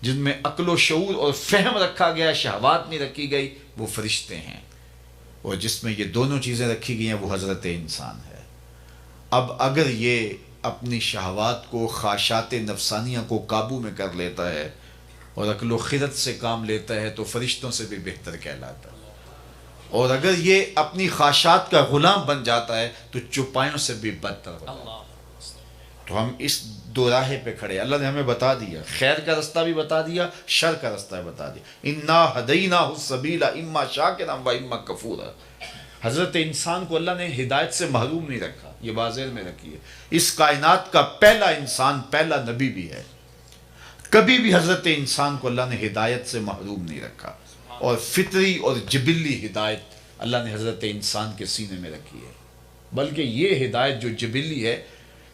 جن میں عقل و شعور اور فہم رکھا گیا، شہوات نہیں رکھی گئی، وہ فرشتے ہیں۔ اور جس میں یہ دونوں چیزیں رکھی گئی ہیں وہ حضرت انسان ہے۔ اب اگر یہ اپنی شہوات کو، خواہشات نفسانیہ کو قابو میں کر لیتا ہے اور عقل و خرد سے کام لیتا ہے تو فرشتوں سے بھی بہتر کہلاتا ہے۔ اور اگر یہ اپنی خواہشات کا غلام بن جاتا ہے تو چوپایوں سے بھی بدتر ہوتا ہے۔ تو ہم اس دو راہے پہ کھڑے، اللہ نے ہمیں بتا دیا، خیر کا رستہ بھی بتا دیا، شر کا رستہ بھی بتا دیا۔ انا ہدیناہ السبیل اما شاکرا و اما کفورا۔ حضرت انسان کو اللہ نے ہدایت سے محروم نہیں رکھا، یہ واضح میں رکھی ہے۔ اس کائنات کا پہلا انسان، پہلا نبی بھی ہے۔ کبھی بھی حضرت انسان کو اللہ نے ہدایت سے محروم نہیں رکھا، اور فطری اور جبلی ہدایت اللہ نے حضرت انسان کے سینے میں رکھی ہے۔ بلکہ یہ ہدایت جو جبلی ہے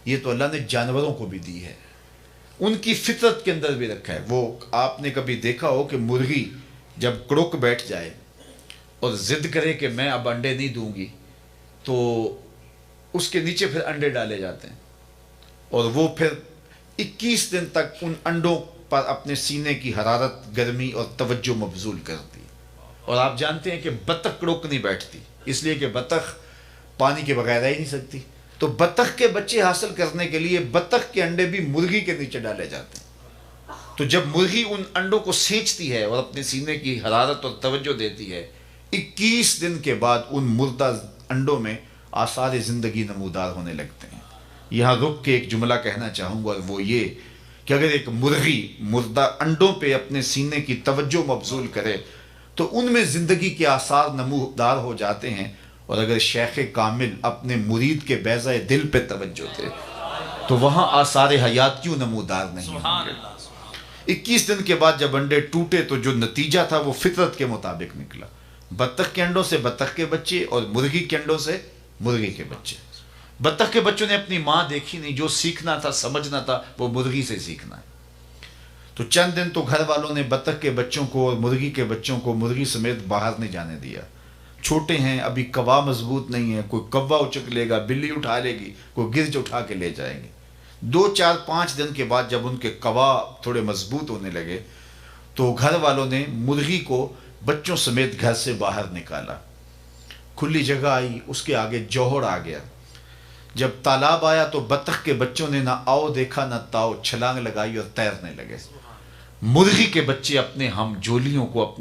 یہ تو اللہ نے جانوروں کو بھی دی ہے، ان کی فطرت کے اندر بھی رکھا ہے۔ وہ آپ نے کبھی دیکھا ہو کہ مرغی جب کڑک بیٹھ جائے اور ضد کرے کہ میں اب انڈے نہیں دوں گی تو اس کے نیچے پھر انڈے ڈالے جاتے ہیں، اور وہ پھر 21 دن تک ان انڈوں پر اپنے سینے کی حرارت، گرمی اور توجہ مبذول کرتی۔ اور آپ جانتے ہیں کہ بطخ کڑک نہیں بیٹھتی، اس لیے کہ بطخ پانی کے بغیر رہ ہی نہیں سکتی۔ تو بطخ کے بچے حاصل کرنے کے لیے بطخ کے انڈے بھی مرغی کے نیچے ڈالے جاتے ہیں۔ تو جب مرغی ان انڈوں کو سینچتی ہے اور اپنے سینے کی حرارت اور توجہ دیتی ہے، 21 دن کے بعد ان مردہ انڈوں میں آثار زندگی نمودار ہونے لگتے ہیں۔ یہاں رک کے ایک جملہ کہنا چاہوں گا، اور وہ یہ کہ اگر ایک مرغی مردہ انڈوں پہ اپنے سینے کی توجہ مبذول کرے تو ان میں زندگی کے آثار نمودار ہو جاتے ہیں، اور اگر شیخ کامل اپنے مرید کے بیضہ دل پہ توجہ دے تو وہاں آثار حیات کیوں نمودار نہیں ہوں گے۔ 21 دن کے بعد جب انڈے ٹوٹے تو جو نتیجہ تھا وہ فطرت کے مطابق نکلا، بطخ کے انڈوں سے بطخ کے بچے اور مرغی کے انڈوں سے مرغی کے بچے۔ بطخ کے بچوں نے اپنی ماں دیکھی نہیں، جو سیکھنا تھا، سمجھنا تھا، وہ مرغی سے سیکھنا ہے۔ تو چند دن تو گھر والوں نے بطخ کے بچوں کو اور مرغی کے بچوں کو مرغی سمیت باہر نہیں جانے دیا۔ چھوٹے ہیں، ابھی کوا مضبوط نہیں ہے، کوئی کوا اچک لے گا، بلی اٹھا لے گی، کوئی گرج اٹھا کے لے جائیں گے۔ 2 4 5 دن کے بعد جب ان کے کوا تھوڑے مضبوط ہونے لگے تو گھر والوں نے مرغی کو بچوں سمیت گھر سے باہر نکالا۔ کھلی جگہ آئی، اس کے آگے جوہر آ گیا۔ جب تالاب آیا تو بطخ کے بچوں نے نہ آؤ دیکھا نہ تاؤ، چھلانگ لگائی اور تیرنے لگے۔ مرغی کے بچے اپنے ہم جولیوں کو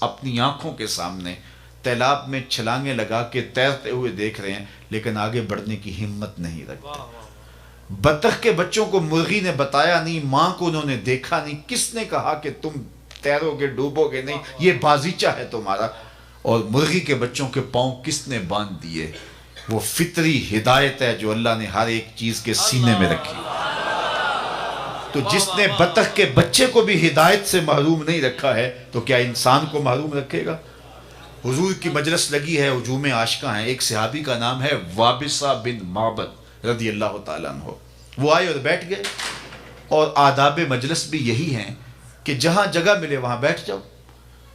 اپنی آنکھوں کے سامنے تالاب میں چھلانگیں لگا کے تیرتے ہوئے دیکھ رہے ہیں، لیکن آگے بڑھنے کی ہمت نہیں رکھتے۔ بطخ کے بچوں کو مرغی نے بتایا نہیں، ماں کو انہوں نے دیکھا نہیں، کس نے کہا کہ تم تیرو گے، ڈوبو گے نہیں، یہ بازیچہ ہے تمہارا۔ اور مرغی کے بچوں کے پاؤں کس نے باندھ دیے؟ وہ فطری ہدایت ہے جو اللہ نے ہر ایک چیز کے سینے میں رکھی۔ تو جس نے بطخ کے بچے کو بھی ہدایت سے محروم نہیں رکھا ہے تو کیا انسان کو محروم رکھے گا؟ حضور کی مجلس لگی ہے، ہجوم عاشقاں ہیں، ایک صحابی کا نام ہے وابصہ بن معبد رضی اللہ تعالیٰ عنہ. وہ آئے اور بیٹھ گئے. اور آداب مجلس بھی یہی ہیں کہ جہاں جگہ ملے وہاں بیٹھ جاؤ.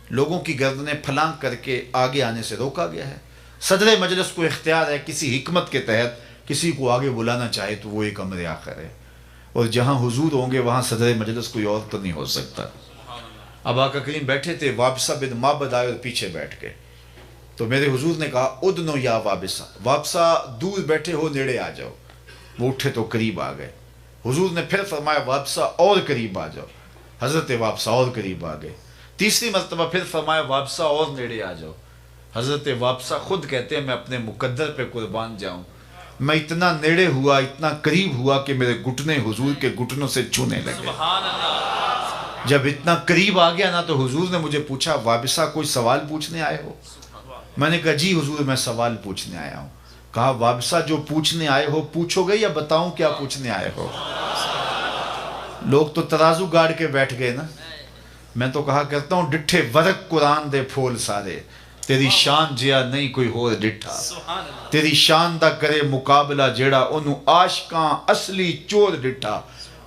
لوگوں کی گردنیں پھلانگ کر کے آگے آنے سے روکا گیا ہے. صدر مجلس کو اختیار ہے کسی حکمت کے تحت کسی کو آگے بلانا چاہے تو وہ ایک امر آخر ہے. اور جہاں حضور ہوں گے وہاں صدر مجلس کوئی اور تو نہیں ہو سکتا. اب آقا کریم بیٹھے تھے, وابسہ بن معبد آئے اور پیچھے بیٹھ گئے. تو میرے حضور نے کہا ادنو یا وابسہ, وابسہ دور بیٹھے ہو نیڑے آ جاؤ. وہ اٹھے تو قریب آ گئے. حضور نے پھر فرمایا وابسہ اور قریب آ جاؤ. حضرت وابسہ اور قریب آ گئے. تیسری مرتبہ پھر فرمایا وابسہ اور نیڑے آ جاؤ. حضرت وابسہ خود کہتے ہیں میں اپنے مقدر پہ قربان جاؤں, میں اتنا نیڑے ہوا, اتنا قریب ہوا کہ میرے گھٹنے حضور کے گھٹنوں سے چھونے لگے. جب اتنا قریب آ گیا نا تو حضور نے مجھے پوچھا وابسہ کوئی سوال پوچھنے آئے ہو؟ میں نے کہا جی حضور میں سوال پوچھنے آیا ہوں. کہا وابسہ جو پوچھنے آئے ہو پوچھو گے یا بتاؤں کیا پوچھنے آئے ہو؟ لوگ تو ترازو گاڑ کے بیٹھ گئے نا. میں تو کہا کرتا ہوں ڈٹھے ورق قرآن دے پھول سارے, تیری شان جیا نہیں کوئی ہور ڈٹھا. تیری شان دا کرے مقابلہ جیڑا انہوں عاشقاں اصلی چور ڈٹھا.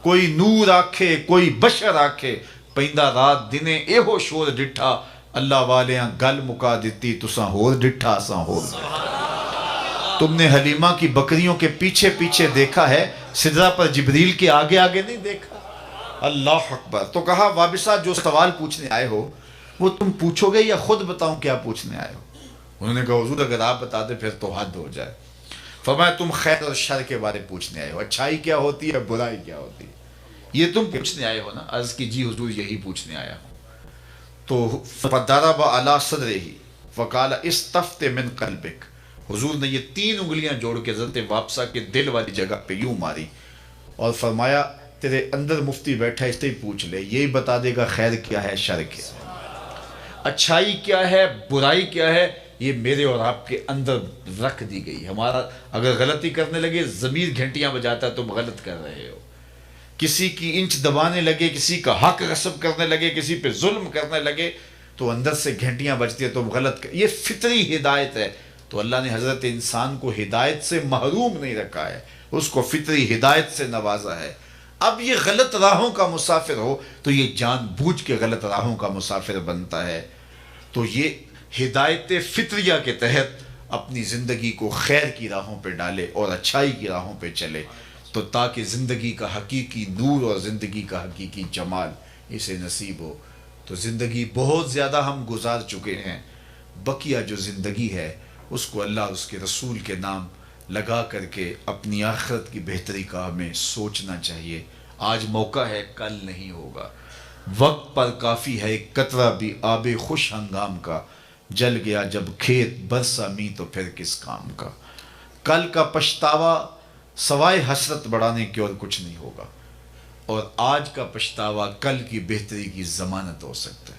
کوئی نور آکھے کوئی بشر آکھے, پیندہ رات دنے ایہو شور ڈٹھا. اللہ والیاں گل مکا دیتی تساں ہور ڈٹھا اساں ہور ڈٹھا. تم نے حلیمہ کی بکریوں کے پیچھے پیچھے دیکھا ہے, سدرہ پر جبریل کے آگے آگے نہیں دیکھا. اللہ اکبر. تو کہا وابسہ جو سوال پوچھنے آئے ہو وہ تم پوچھو گے یا خود بتاؤں کیا پوچھنے آئے ہو؟ انہوں نے کہا حضور اگر آپ بتا دیں پھر تو حد ہو جائے. فرمایا تم خیر اور شر کے بارے پوچھنے آئے ہو, اچھائی کیا ہوتی ہے برائی کیا ہوتی ہے, یہ تم پوچھنے آئے ہو نا؟ عرض کی جی حضور یہی پوچھنے آیا ہوں. تو فضرب علی صدرہ فقال استفت من قلبک. حضور نے یہ 3 انگلیاں جوڑ کے حضرت وابسہ کے دل والی جگہ پہ یوں ماری اور فرمایا تیرے اندر مفتی بیٹھا ہے, اس سے ہی پوچھ لے, یہی بتا دے گا خیر کیا ہے شر کیا ہے, اچھائی کیا ہے برائی کیا ہے. یہ میرے اور آپ کے اندر رکھ دی گئی. ہمارا اگر غلطی کرنے لگے ضمیر گھنٹیاں بجاتا ہے تم غلط کر رہے ہو. کسی کی انچ دبانے لگے, کسی کا حق غصب کرنے لگے, کسی پہ ظلم کرنے لگے تو اندر سے گھنٹیاں بجتی ہیں تم غلط کر. یہ فطری ہدایت ہے. تو اللہ نے حضرت انسان کو ہدایت سے محروم نہیں رکھا ہے, اس کو فطری ہدایت سے نوازا ہے. اب یہ غلط راہوں کا مسافر ہو تو یہ جان بوجھ کے غلط راہوں کا مسافر بنتا ہے. تو یہ ہدایت فطریہ کے تحت اپنی زندگی کو خیر کی راہوں پہ ڈالے اور اچھائی کی راہوں پہ چلے, تو تاکہ زندگی کا حقیقی نور اور زندگی کا حقیقی جمال اسے نصیب ہو. تو زندگی بہت زیادہ ہم گزار چکے ہیں, بقیہ جو زندگی ہے اس کو اللہ اور اس کے رسول کے نام لگا کر کے اپنی آخرت کی بہتری کا ہمیں سوچنا چاہیے. آج موقع ہے, کل نہیں ہوگا. وقت پر کافی ہے ایک قطرہ بھی آب خوش ہنگام کا, جل گیا جب کھیت برسا می تو پھر کس کام کا. کل کا پچھتاوا سوائے حسرت بڑھانے کے اور کچھ نہیں ہوگا, اور آج کا پچھتاوا کل کی بہتری کی ضمانت ہو سکتا ہے.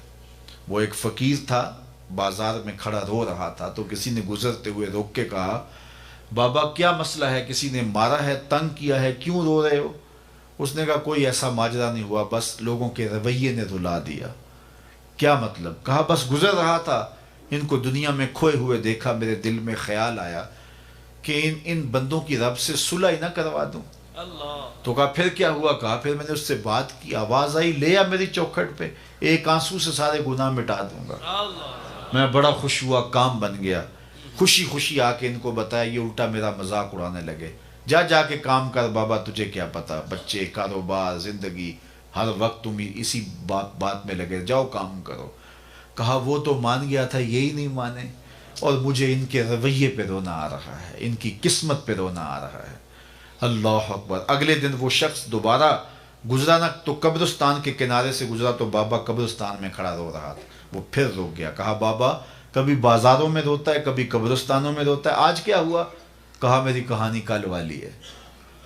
وہ ایک فقیر تھا, بازار میں کھڑا رو رہا تھا, تو کسی نے گزرتے ہوئے روک کے کہا بابا کیا مسئلہ ہے, کسی نے مارا ہے, تنگ کیا ہے, کیوں رو رہے ہو؟ اس نے کہا کوئی ایسا ماجرا نہیں ہوا, بس لوگوں کے رویے نے رلا دیا. کیا مطلب؟ کہا بس گزر رہا تھا, ان کو دنیا میں کھوئے ہوئے دیکھا, میرے دل میں خیال آیا کہ ان بندوں کی رب سے صلح ہی نہ کروا دوں. تو کہا پھر کیا ہوا؟ کہا پھر میں نے اس سے بات کی, آواز آئی لے آ میری چوکھٹ پہ, ایک آنسو سے سارے گناہ مٹا دوں گا. میں بڑا خوش ہوا, کام بن گیا. خوشی خوشی آ کے ان کو بتایا, یہ الٹا میرا مذاق اڑانے لگے. جا جا کے کام کر بابا, تجھے کیا پتا, بچے, کاروبار, زندگی, ہر وقت تم اسی بات میں لگے, جاؤ کام کرو. کہا وہ تو مان گیا تھا, یہی نہیں مانے, اور مجھے ان کے رویے پہ رونا آ رہا ہے, ان کی قسمت پہ رونا آ رہا ہے. اللہ اکبر. اگلے دن وہ شخص دوبارہ گزرا نا, تو قبرستان کے کنارے سے گزرا تو بابا قبرستان میں کھڑا رو رہا تھا. وہ پھر رک گیا. کہا بابا کبھی بازاروں میں روتا ہے, کبھی قبرستانوں میں روتا ہے, آج کیا ہوا؟ کہا میری کہانی کل والی ہے.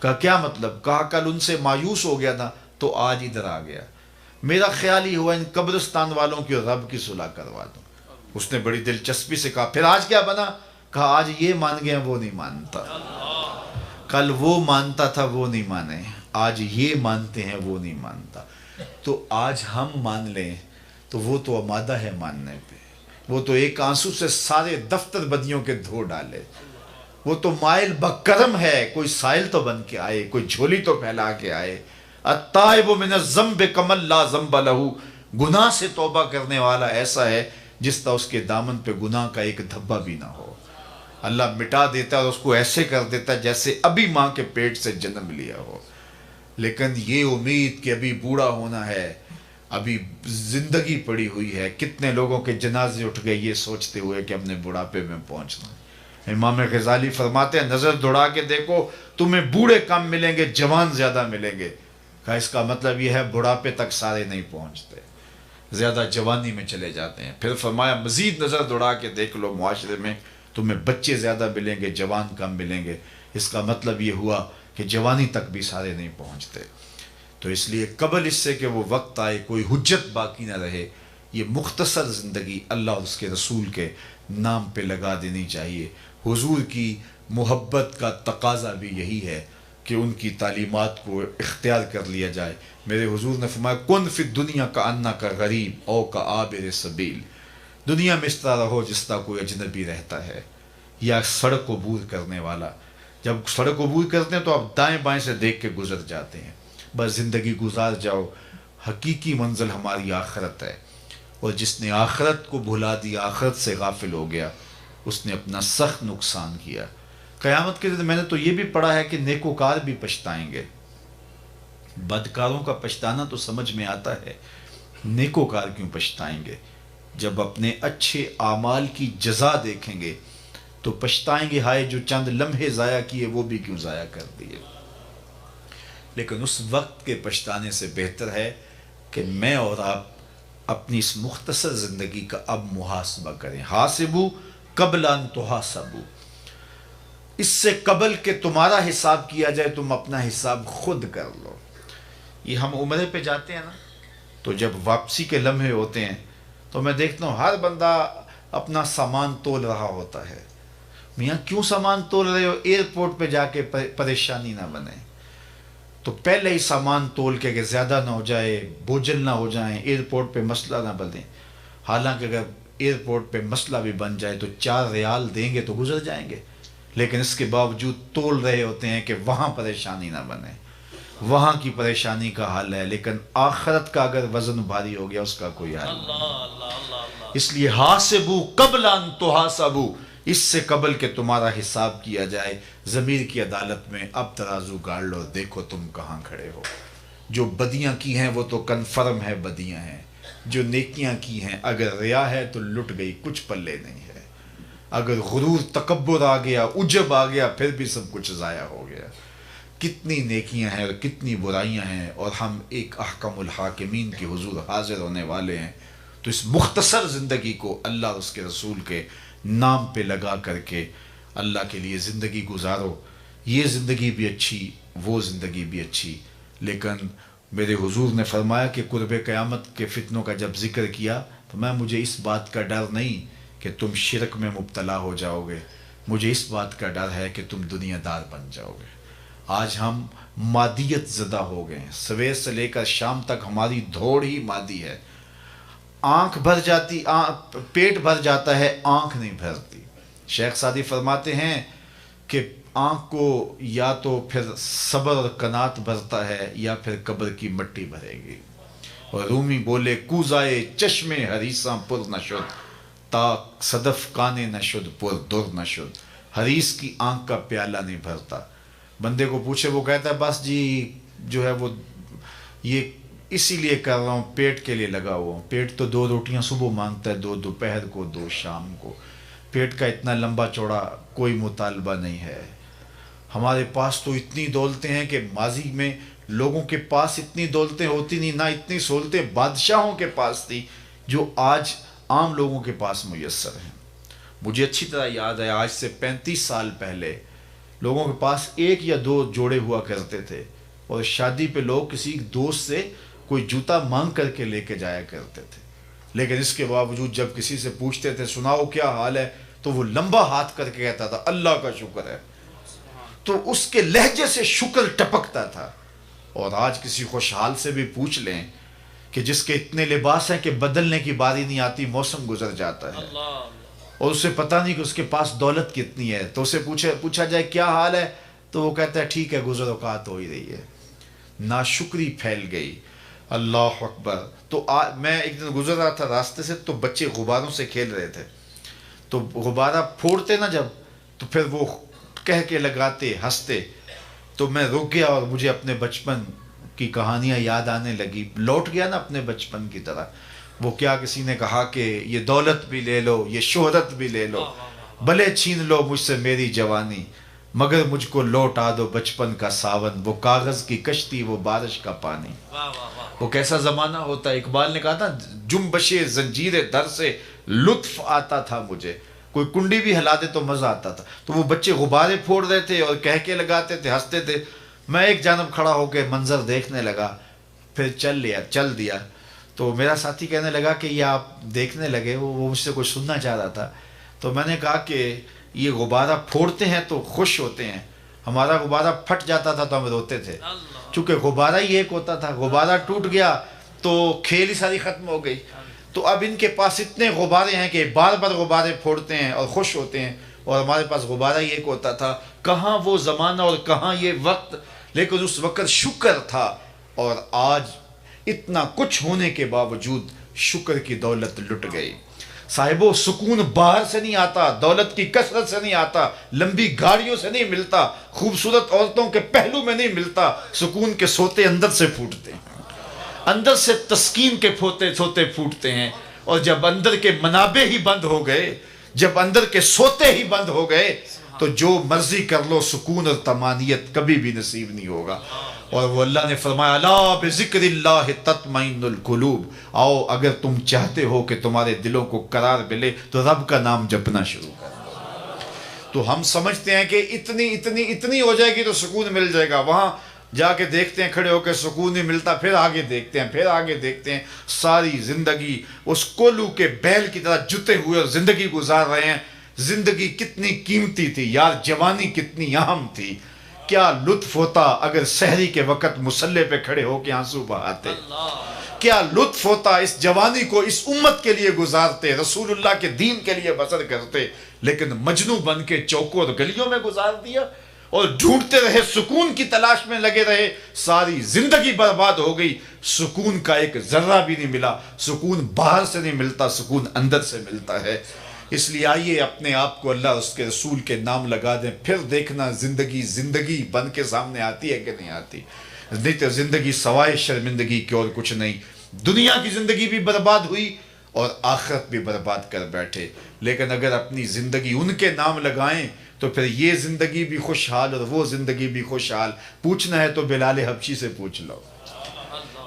کہا کیا مطلب؟ کہا کل ان سے مایوس ہو گیا تھا تو آج ادھر آ گیا, میرا خیال ہی ہوا ان قبرستان والوں کی رب کی صلح کروا دوں. اس نے بڑی دلچسپی سے کہا پھر آج کیا بنا؟ کہا آج یہ مان گئے وہ نہیں مانتا, کل وہ مانتا تھا وہ نہیں مانے, آج یہ مانتے ہیں وہ نہیں مانتا. تو آج ہم مان لیں تو وہ تو آمادہ ہے ماننے پہ, وہ تو ایک آنسو سے سارے دفتر بدیوں کے دھو ڈالے. وہ تو مائل بکرم ہے، کوئی سائل تو بن کے آئے، کوئی جھولی تو پھیلا کے آئے۔ التائب من الذنب کمن لا ذنب لہ، گناہ سے توبہ کرنے والا ایسا ہے جس طرح اس کے دامن پہ گناہ کا ایک دھبا بھی نہ ہو۔ اللہ مٹا دیتا ہے اور اس کو ایسے کر دیتا ہے جیسے ابھی ماں کے پیٹ سے جنم لیا ہو۔ لیکن یہ امید کہ ابھی بوڑھا ہونا ہے، ابھی زندگی پڑی ہوئی ہے، کتنے لوگوں کے جنازے اٹھ گئے یہ سوچتے ہوئے کہ ہم نے بڑھاپے میں پہنچنا ہے۔ امام غزالی فرماتے ہیں نظر دوڑا کے دیکھو، تمہیں بوڑھے کم ملیں گے، جوان زیادہ ملیں گے۔ کہا اس کا مطلب یہ ہے بڑھاپے تک سارے نہیں پہنچتے، زیادہ جوانی میں چلے جاتے ہیں۔ پھر فرمایا مزید نظر دوڑا کے دیکھ لو، معاشرے میں تمہیں بچے زیادہ ملیں گے، جوان کم ملیں گے۔ اس کا مطلب یہ ہوا کہ جوانی تک بھی سارے نہیں پہنچتے۔ تو اس لیے قبل اس سے کہ وہ وقت آئے کوئی حجت باقی نہ رہے، یہ مختصر زندگی اللہ اور اس کے رسول کے نام پہ لگا دینی چاہیے۔ حضور کی محبت کا تقاضا بھی یہی ہے کہ ان کی تعلیمات کو اختیار کر لیا جائے۔ میرے حضور نے فرمایا کن فی الدنیا کا انا کا غریب او کا عابر سبیل، دنیا میں اس طرح رہو جس طرح کوئی اجنبی رہتا ہے یا سڑک عبور کرنے والا۔ جب سڑک عبور کرتے ہیں تو آپ دائیں بائیں سے دیکھ کے گزر جاتے ہیں، بس زندگی گزار جاؤ۔ حقیقی منزل ہماری آخرت ہے، اور جس نے آخرت کو بھلا دی، آخرت سے غافل ہو گیا، اس نے اپنا سخت نقصان کیا۔ قیامت کے دن میں نے تو یہ بھی پڑھا ہے کہ نیکوکار بھی پچھتائیں گے۔ بدکاروں کا پچھتانا تو سمجھ میں آتا ہے، نیکوکار کیوں پچھتائیں گے؟ جب اپنے اچھے اعمال کی جزا دیکھیں گے تو پچھتائیں گے، ہائے جو چند لمحے ضائع کیے وہ بھی کیوں ضائع کر دیے۔ لیکن اس وقت کے پچھتانے سے بہتر ہے کہ میں اور آپ اپنی اس مختصر زندگی کا اب محاسبہ کریں۔ حاسبو قبل ان تحاسبو، اس سے قبل کہ تمہارا حساب کیا جائے تم اپنا حساب خود کر لو۔ یہ ہم عمرے پہ جاتے ہیں نا، تو جب واپسی کے لمحے ہوتے ہیں تو میں دیکھتا ہوں ہر بندہ اپنا سامان تول رہا ہوتا ہے۔ میاں کیوں سامان تول رہے ہو؟ ایئرپورٹ پہ جا کے پریشانی نہ بنے، تو پہلے ہی سامان تول کے کہ زیادہ نہ ہو جائے، بوجھل نہ ہو جائیں، ایئرپورٹ پہ مسئلہ نہ بنے۔ حالانکہ اگر ایئرپورٹ پہ مسئلہ بھی بن جائے تو 4 ریال دیں گے تو گزر جائیں گے، لیکن اس کے باوجود تول رہے ہوتے ہیں کہ وہاں پریشانی نہ بنے۔ وہاں کی پریشانی کا حل ہے، لیکن آخرت کا اگر وزن بھاری ہو گیا اس کا کوئی حل نہیں۔ اس لیے حاسبو قبل ان تحاسبو، اس سے قبل کہ تمہارا حساب کیا جائے، ضمیر کی عدالت میں اب ترازو گاڑ لو، دیکھو تم کہاں کھڑے ہو۔ جو بدیاں کی ہیں وہ تو کنفرم ہے بدیاں ہیں، جو نیکیاں کی ہیں اگر ریا ہے تو لٹ گئی، کچھ پلے نہیں ہے۔ اگر غرور تکبر آ گیا، عجب آ گیا، پھر بھی سب کچھ ضائع ہو گیا۔ کتنی نیکیاں ہیں اور کتنی برائیاں ہیں، اور ہم ایک احکم الحاکمین کے حضور حاضر ہونے والے ہیں۔ تو اس مختصر زندگی کو اللہ اور اس کے رسول کے نام پہ لگا کر کے اللہ کے لیے زندگی گزارو۔ یہ زندگی بھی اچھی، وہ زندگی بھی اچھی، لیکن میرے حضور نے فرمایا کہ قرب قیامت کے فتنوں کا جب ذکر کیا تو مجھے اس بات کا ڈر نہیں کہ تم شرک میں مبتلا ہو جاؤ گے، مجھے اس بات کا ڈر ہے کہ تم دنیا دار بن جاؤ گے۔ آج ہم مادیت زدہ ہو گئے ہیں، سویر سے لے کر شام تک ہماری دوڑ ہی مادی ہے۔ آنکھ بھر جاتی، پیٹ بھر جاتا ہے، آنکھ نہیں بھرتی۔ شیخ سعدی فرماتے ہیں کہ آنکھ کو یا تو پھر صبر اور قناعت بھرتا ہے یا پھر قبر کی مٹی بھرے گی۔ اور رومی بولے کوزائے چشم حریصاں پر نشد، تا صدف کانے نشد پر در نشد۔ حریص کی آنکھ کا پیالہ نہیں بھرتا۔ بندے کو پوچھے وہ کہتا ہے بس جی جو ہے وہ یہ اسی لیے کر رہا ہوں، پیٹ کے لیے لگا ہوا ہوں۔ پیٹ تو 2 روٹیاں صبح مانگتا ہے، 2 دوپہر کو، 2 شام کو۔ پیٹ کا اتنا لمبا چوڑا کوئی مطالبہ نہیں ہے۔ ہمارے پاس تو اتنی دولتیں ہیں کہ ماضی میں لوگوں کے پاس اتنی دولتیں ہوتی نہیں، نہ اتنی سہولتیں بادشاہوں کے پاس تھی جو آج عام لوگوں کے پاس میسر ہیں۔ مجھے اچھی طرح یاد ہے آج سے 35 سال پہلے لوگوں کے پاس 1 یا 2 جوڑے ہوا کرتے تھے، اور شادی پہ لوگ کسی دوست سے کوئی جوتا مانگ کر کے لے کے جایا کرتے تھے۔ لیکن اس کے باوجود جب کسی سے پوچھتے تھے سناؤ کیا حال ہے، تو وہ لمبا ہاتھ کر کے کہتا تھا اللہ کا شکر ہے، تو اس کے لہجے سے شکر ٹپکتا تھا۔ اور آج کسی خوشحال سے بھی پوچھ لیں کہ جس کے اتنے لباس ہیں کہ بدلنے کی باری نہیں آتی، موسم گزر جاتا ہے، اور اسے پتہ نہیں کہ اس کے پاس دولت کتنی ہے، تو اسے پوچھا جائے کیا حال ہے تو وہ کہتا ہے ٹھیک ہے، گزر اوقات ہو ہی رہی ہے۔ ناشکری پھیل گئی، اللہ اکبر۔ تو میں ایک دن گزر رہا تھا راستے سے، تو بچے غباروں سے کھیل رہے تھے، تو غبارہ پھوڑتے نا جب، تو پھر وہ کہہ کے لگاتے، ہنستے، تو میں رک گیا اور مجھے اپنے بچپن کی کہانیاں یاد آنے لگی، لوٹ گیا نا اپنے بچپن کی طرح۔ وہ کیا کسی نے کہا کہ یہ دولت بھی لے لو، یہ شہرت بھی لے لو، بھلے چھین لو مجھ سے میری جوانی، مگر مجھ کو لوٹا دو بچپن کا ساون، وہ کاغذ کی کشتی، وہ بارش کا پانی۔ وہ کیسا زمانہ ہوتا ہے۔ اقبال نے کہا تھا جنبش زنجیر در سے لطف آتا تھا مجھے، کوئی کنڈی بھی ہلا دے تو مزہ آتا تھا۔ تو وہ بچے غبارے پھوڑ رہے تھے اور کہہ کے لگاتے تھے، ہنستے تھے، میں ایک جانب کھڑا ہو کے منظر دیکھنے لگا، پھر چل دیا۔ تو میرا ساتھی کہنے لگا کہ یہ آپ دیکھنے لگے، وہ مجھ سے کچھ سننا چاہ رہا تھا۔ تو میں نے کہا کہ یہ غبارہ پھوڑتے ہیں تو خوش ہوتے ہیں، ہمارا غبارہ پھٹ جاتا تھا تو ہم روتے تھے، چونکہ غبارہ ہی ایک ہوتا تھا، غبارہ ٹوٹ گیا تو کھیل ہی ساری ختم ہو گئی۔ تو اب ان کے پاس اتنے غبارے ہیں کہ بار بار غبارے پھوڑتے ہیں اور خوش ہوتے ہیں، اور ہمارے پاس غبارہ ہی ایک ہوتا تھا۔ کہاں وہ زمانہ اور کہاں یہ وقت، لیکن اس وقت شکر تھا، اور آج اتنا کچھ ہونے کے باوجود شکر کی دولت لٹ گئی۔ صاحبو، سکون باہر سے نہیں آتا، دولت کی کثرت سے نہیں آتا، لمبی گاڑیوں سے نہیں ملتا، خوبصورت عورتوں کے پہلو میں نہیں ملتا، سکون کے سوتے اندر سے پھوٹتے ہیں، اندر سے تسکین کے سوتے پھوٹتے ہیں۔ اور جب اندر کے منابع ہی بند ہو گئے، جب اندر کے سوتے ہی بند ہو گئے، تو جو مرضی کر لو سکون اور طمانینت کبھی بھی نصیب نہیں ہوگا۔ اور وہ اللہ نے فرمایا الا بذکر اللہ تطمئن القلوب، آؤ اگر تم چاہتے ہو کہ تمہارے دلوں کو قرار ملے تو رب کا نام جپنا شروع کرو۔ تو ہم سمجھتے ہیں کہ اتنی ہو جائے گی تو سکون مل جائے گا، وہاں جا کے دیکھتے ہیں کھڑے ہو کے سکون نہیں ملتا، پھر آگے دیکھتے ہیں، ساری زندگی اس کولو کے بیل کی طرح جتے ہوئے اور زندگی گزار رہے ہیں۔ زندگی کتنی قیمتی تھی یار، جوانی کتنی اہم تھی، کیا لطف ہوتا اگر سحری کے وقت مصلے پہ کھڑے ہو کے آنسو بہاتے، کیا لطف ہوتا اس جوانی کو اس امت کے لیے گزارتے، رسول اللہ کے دین کے لیے بسر کرتے، لیکن مجنوں بن کے چوکوں اور گلیوں میں گزار دیا اور ڈھونڈتے رہے، سکون کی تلاش میں لگے رہے، ساری زندگی برباد ہو گئی، سکون کا ایک ذرہ بھی نہیں ملا۔ سکون باہر سے نہیں ملتا، سکون اندر سے ملتا ہے۔ اس لیے آئیے اپنے آپ کو اللہ اور اس کے رسول کے نام لگا دیں، پھر دیکھنا زندگی بن کے سامنے آتی ہے کہ نہیں آتی۔ نہیں تو زندگی سوائے شرمندگی کے اور کچھ نہیں۔ دنیا کی زندگی بھی برباد ہوئی اور آخرت بھی برباد کر بیٹھے، لیکن اگر اپنی زندگی ان کے نام لگائیں تو پھر یہ زندگی بھی خوشحال اور وہ زندگی بھی خوشحال۔ پوچھنا ہے تو بلال حبشی سے پوچھ لو،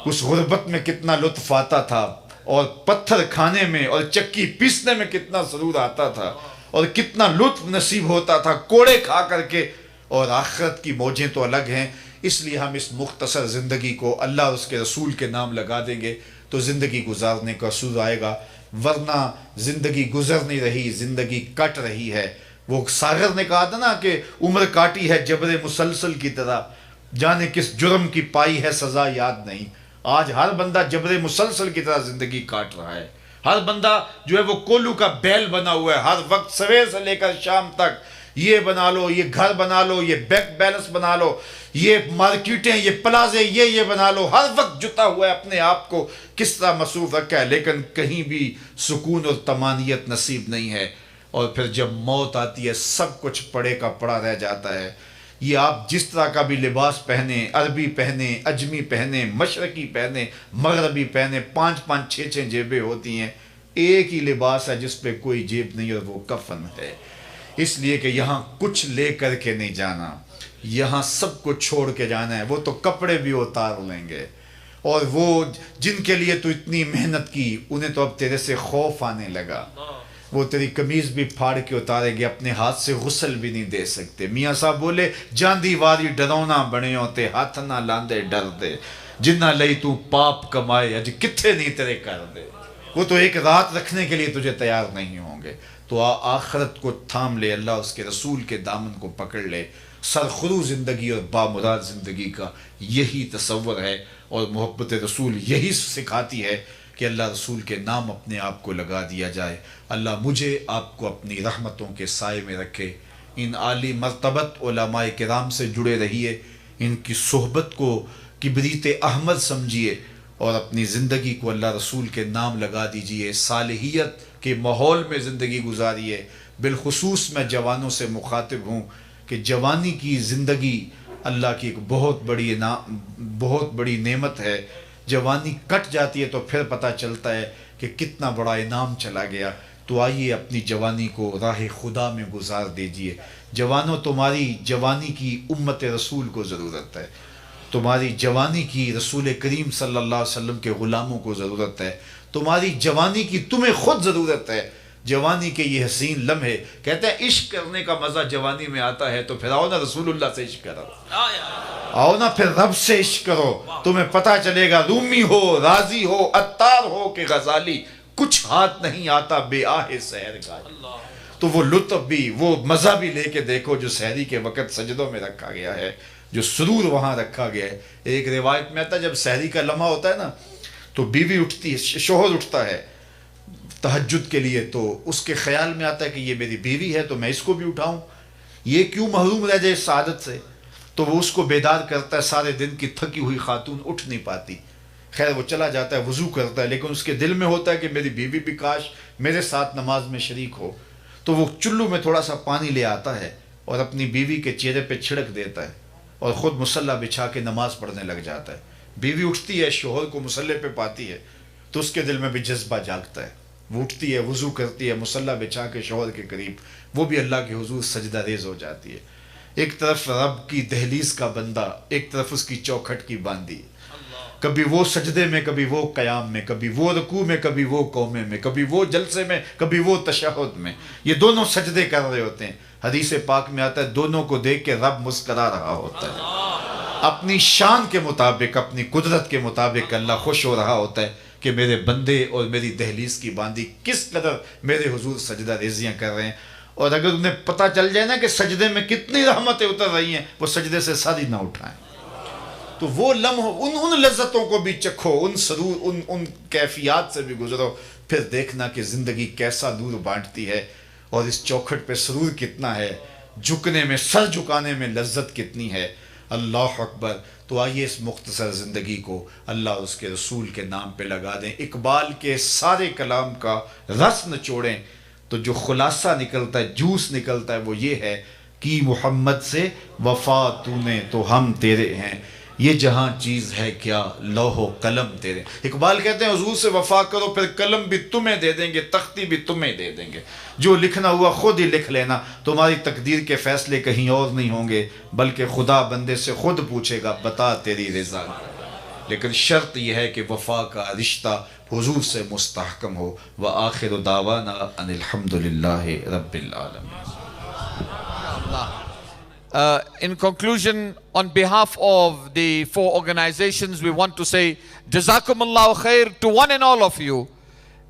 اس غربت میں کتنا لطف آتا تھا، اور پتھر کھانے میں اور چکی پیسنے میں کتنا سرور آتا تھا، اور کتنا لطف نصیب ہوتا تھا کوڑے کھا کر کے۔ اور آخرت کی موجیں تو الگ ہیں۔ اس لیے ہم اس مختصر زندگی کو اللہ اور اس کے رسول کے نام لگا دیں گے تو زندگی گزارنے کا سود آئے گا، ورنہ زندگی گزر نہیں رہی، زندگی کٹ رہی ہے۔ وہ ساغر نے کہا تھا نا کہ عمر کاٹی ہے جبر مسلسل کی طرح، جانے کس جرم کی پائی ہے سزا یاد نہیں۔ آج ہر بندہ جبر مسلسل کی طرح زندگی کاٹ رہا ہے، ہر بندہ جو ہے وہ کولو کا بیل بنا ہوا ہے، ہر وقت سویر سے لے کر شام تک یہ بنا لو، یہ گھر بنا لو، یہ بینک بیلنس بنا لو، یہ مارکیٹیں، یہ پلازے، یہ بنا لو، ہر وقت جتا ہوا ہے، اپنے آپ کو کس طرح مصروف رکھا ہے، لیکن کہیں بھی سکون اور طمانینت نصیب نہیں ہے۔ اور پھر جب موت آتی ہے سب کچھ پڑے کا پڑا رہ جاتا ہے۔ یہ آپ جس طرح کا بھی لباس پہنے، عربی پہنے، عجمی پہنے، مشرقی پہنے، مغربی پہنے، 5 6 جیبیں ہوتی ہیں، ایک ہی لباس ہے جس پہ کوئی جیب نہیں اور وہ کفن ہے۔ اس لیے کہ یہاں کچھ لے کر کے نہیں جانا، یہاں سب کو چھوڑ کے جانا ہے۔ وہ تو کپڑے بھی اتار لیں گے، اور وہ جن کے لیے تو اتنی محنت کی انہیں تو اب تیرے سے خوف آنے لگا، وہ تیری قمیض بھی پھاڑ کے اتاریں گے، اپنے ہاتھ سے غسل بھی نہیں دے سکتے۔ میاں صاحب بولے جاندی واری ڈرونا بنیوں تے ہاتھ نہ لاندے ڈر دے، جنہ لئی تو پاپ کمائے اج کتھے نہیں تیرے کر دے۔ وہ تو ایک رات رکھنے کے لیے تجھے تیار نہیں ہوں گے۔ تو آخرت کو تھام لے، اللہ اس کے رسول کے دامن کو پکڑ لے۔ سرخرو زندگی اور بامراد زندگی کا یہی تصور ہے، اور محبت رسول یہی سکھاتی ہے کہ اللہ رسول کے نام اپنے آپ کو لگا دیا جائے۔ اللہ مجھے آپ کو اپنی رحمتوں کے سائے میں رکھے۔ ان عالی مرتبت علماء کرام سے جڑے رہیے، ان کی صحبت کو کبریت احمد سمجھیے اور اپنی زندگی کو اللہ رسول کے نام لگا دیجئے، صالحیت کے ماحول میں زندگی گزاریے۔ بالخصوص میں جوانوں سے مخاطب ہوں کہ جوانی کی زندگی اللہ کی ایک بہت بڑی نعمت ہے۔ جوانی کٹ جاتی ہے تو پھر پتہ چلتا ہے کہ کتنا بڑا انعام چلا گیا۔ تو آئیے اپنی جوانی کو راہ خدا میں گزار دیجئے۔ جوانوں، تمہاری جوانی کی امت رسول کو ضرورت ہے، تمہاری جوانی کی رسول کریم صلی اللہ علیہ وسلم کے غلاموں کو ضرورت ہے، تمہاری جوانی کی تمہیں خود ضرورت ہے۔ جوانی کے یہ حسین لمحے، کہتے ہیں عشق کرنے کا مزہ جوانی میں آتا ہے، تو پھر آؤ نا رسول اللہ سے عشق کرو، آؤ نا پھر رب سے عشق کرو، تمہیں پتہ چلے گا رومی ہو، رازی ہو، عطار ہو کہ غزالی، کچھ ہاتھ نہیں آتا بے آہ سحر کا۔ تو وہ لطف بھی، وہ مزہ بھی لے کے دیکھو جو سحری کے وقت سجدوں میں رکھا گیا ہے، جو سرور وہاں رکھا گیا ہے۔ ایک روایت میں آتا ہے جب سحری کا لمحہ ہوتا ہے نا تو بیوی اٹھتی ہے، شوہر اٹھتا ہے تہجد کے لیے، تو اس کے خیال میں آتا ہے کہ یہ میری بیوی ہے تو میں اس کو بھی اٹھاؤں، یہ کیوں محروم رہ جائے اس سعادت سے۔ تو وہ اس کو بیدار کرتا ہے، سارے دن کی تھکی ہوئی خاتون اٹھ نہیں پاتی، خیر وہ چلا جاتا ہے، وضو کرتا ہے، لیکن اس کے دل میں ہوتا ہے کہ میری بیوی بھی کاش میرے ساتھ نماز میں شریک ہو۔ تو وہ چلو میں تھوڑا سا پانی لے آتا ہے اور اپنی بیوی کے چہرے پہ چھڑک دیتا ہے اور خود مصلی بچھا کے نماز پڑھنے لگ جاتا ہے۔ بیوی اٹھتی ہے، شوہر کو مصلی پہ پاتی ہے تو اس کے دل میں بھی جذبہ جاگتا ہے، وہ اٹھتی ہے، وضو کرتی ہے، مصلی بچھا کے شوہر کے قریب، وہ بھی اللہ کے حضور سجدہ ریز ہو جاتی ہے۔ ایک طرف رب کی دہلیز کا بندہ، ایک طرف اس کی چوکھٹ کی باندی، کبھی وہ سجدے میں، کبھی وہ قیام میں، کبھی وہ رکوع میں، کبھی وہ قومے میں، کبھی وہ جلسے میں، کبھی وہ تشہد میں، یہ دونوں سجدے کر رہے ہوتے ہیں۔ حدیث پاک میں آتا ہے دونوں کو دیکھ کے رب مسکرا رہا ہوتا ہے، اپنی شان کے مطابق، اپنی قدرت کے مطابق اللہ خوش ہو رہا ہوتا ہے کہ میرے بندے اور میری دہلیز کی باندی کس قدر میرے حضور سجدہ ریزیاں کر رہے ہیں۔ اور اگر انہیں پتہ چل جائے نا کہ سجدے میں کتنی رحمتیں اتر رہی ہیں، وہ سجدے سے سر ہی نہ اٹھائیں۔ تو وہ لمحوں، ان لذتوں کو بھی چکھو، ان سرور، ان کیفیات سے بھی گزرو، پھر دیکھنا کہ زندگی کیسا نور بانٹتی ہے اور اس چوکھٹ پہ سرور کتنا ہے، جھکنے میں، سر جھکانے میں لذت کتنی ہے۔ اللہ اکبر۔ تو آئیے اس مختصر زندگی کو اللہ اور اس کے رسول کے نام پہ لگا دیں، اقبال کے سارے کلام کا رس نچوڑیں تو جو خلاصہ نکلتا ہے، جوس نکلتا ہے، وہ یہ ہے کہ محمد سے وفا تو نے تو ہم تیرے ہیں، یہ جہاں چیز ہے کیا لوح و قلم تیرے۔ اقبال کہتے ہیں حضور سے وفا کرو پھر قلم بھی تمہیں دے دیں گے، تختی بھی تمہیں دے دیں گے، جو لکھنا ہوا خود ہی لکھ لینا، تمہاری تقدیر کے فیصلے کہیں اور نہیں ہوں گے، بلکہ خدا بندے سے خود پوچھے گا بتا تیری رضا۔ لیکن شرط یہ ہے کہ وفا کا رشتہ حضور سے مستحکم ہو۔ وآخر دعوانا ان الحمدللہ رب العالمین۔ In conclusion, on behalf of the four organizations, we want to say Jazakumullahu khair to one and all of you.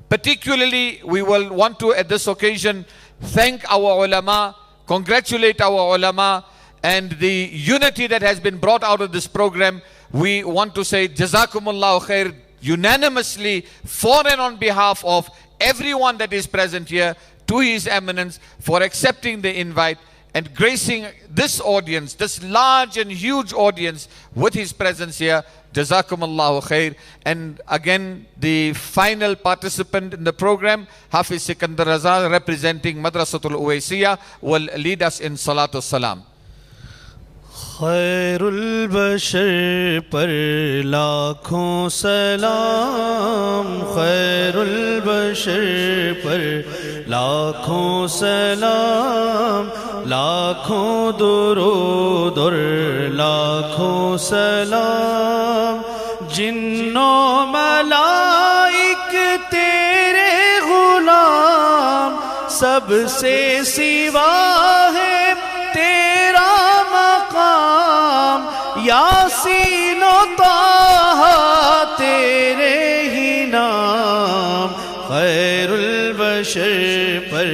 Particularly, we will want to at this occasion thank our ulama, congratulate our ulama, and the unity that has been brought out of this program. We want to say Jazakumullahu khair unanimously for and on behalf of everyone that is present here to His Eminence for accepting the invite and gracing this audience, this large and huge audience, with his presence here. Jazakumullahu khair. And again, the final participant in the program, Hafiz Sikandar Raza, representing Madrasatul Uwaisiyah, will lead us in Salatul Salam. خیر البشر پر لاکھوں سلام، خیر البشر پر لاکھوں سلام، لاکھوں درود اور لاکھوں سلام، جنوں ملائک تیرے غلام، سب سے سوا ہے تیرا مقام، یاسین و طٰہٰ تیرے ہی نام، خیر البشر پر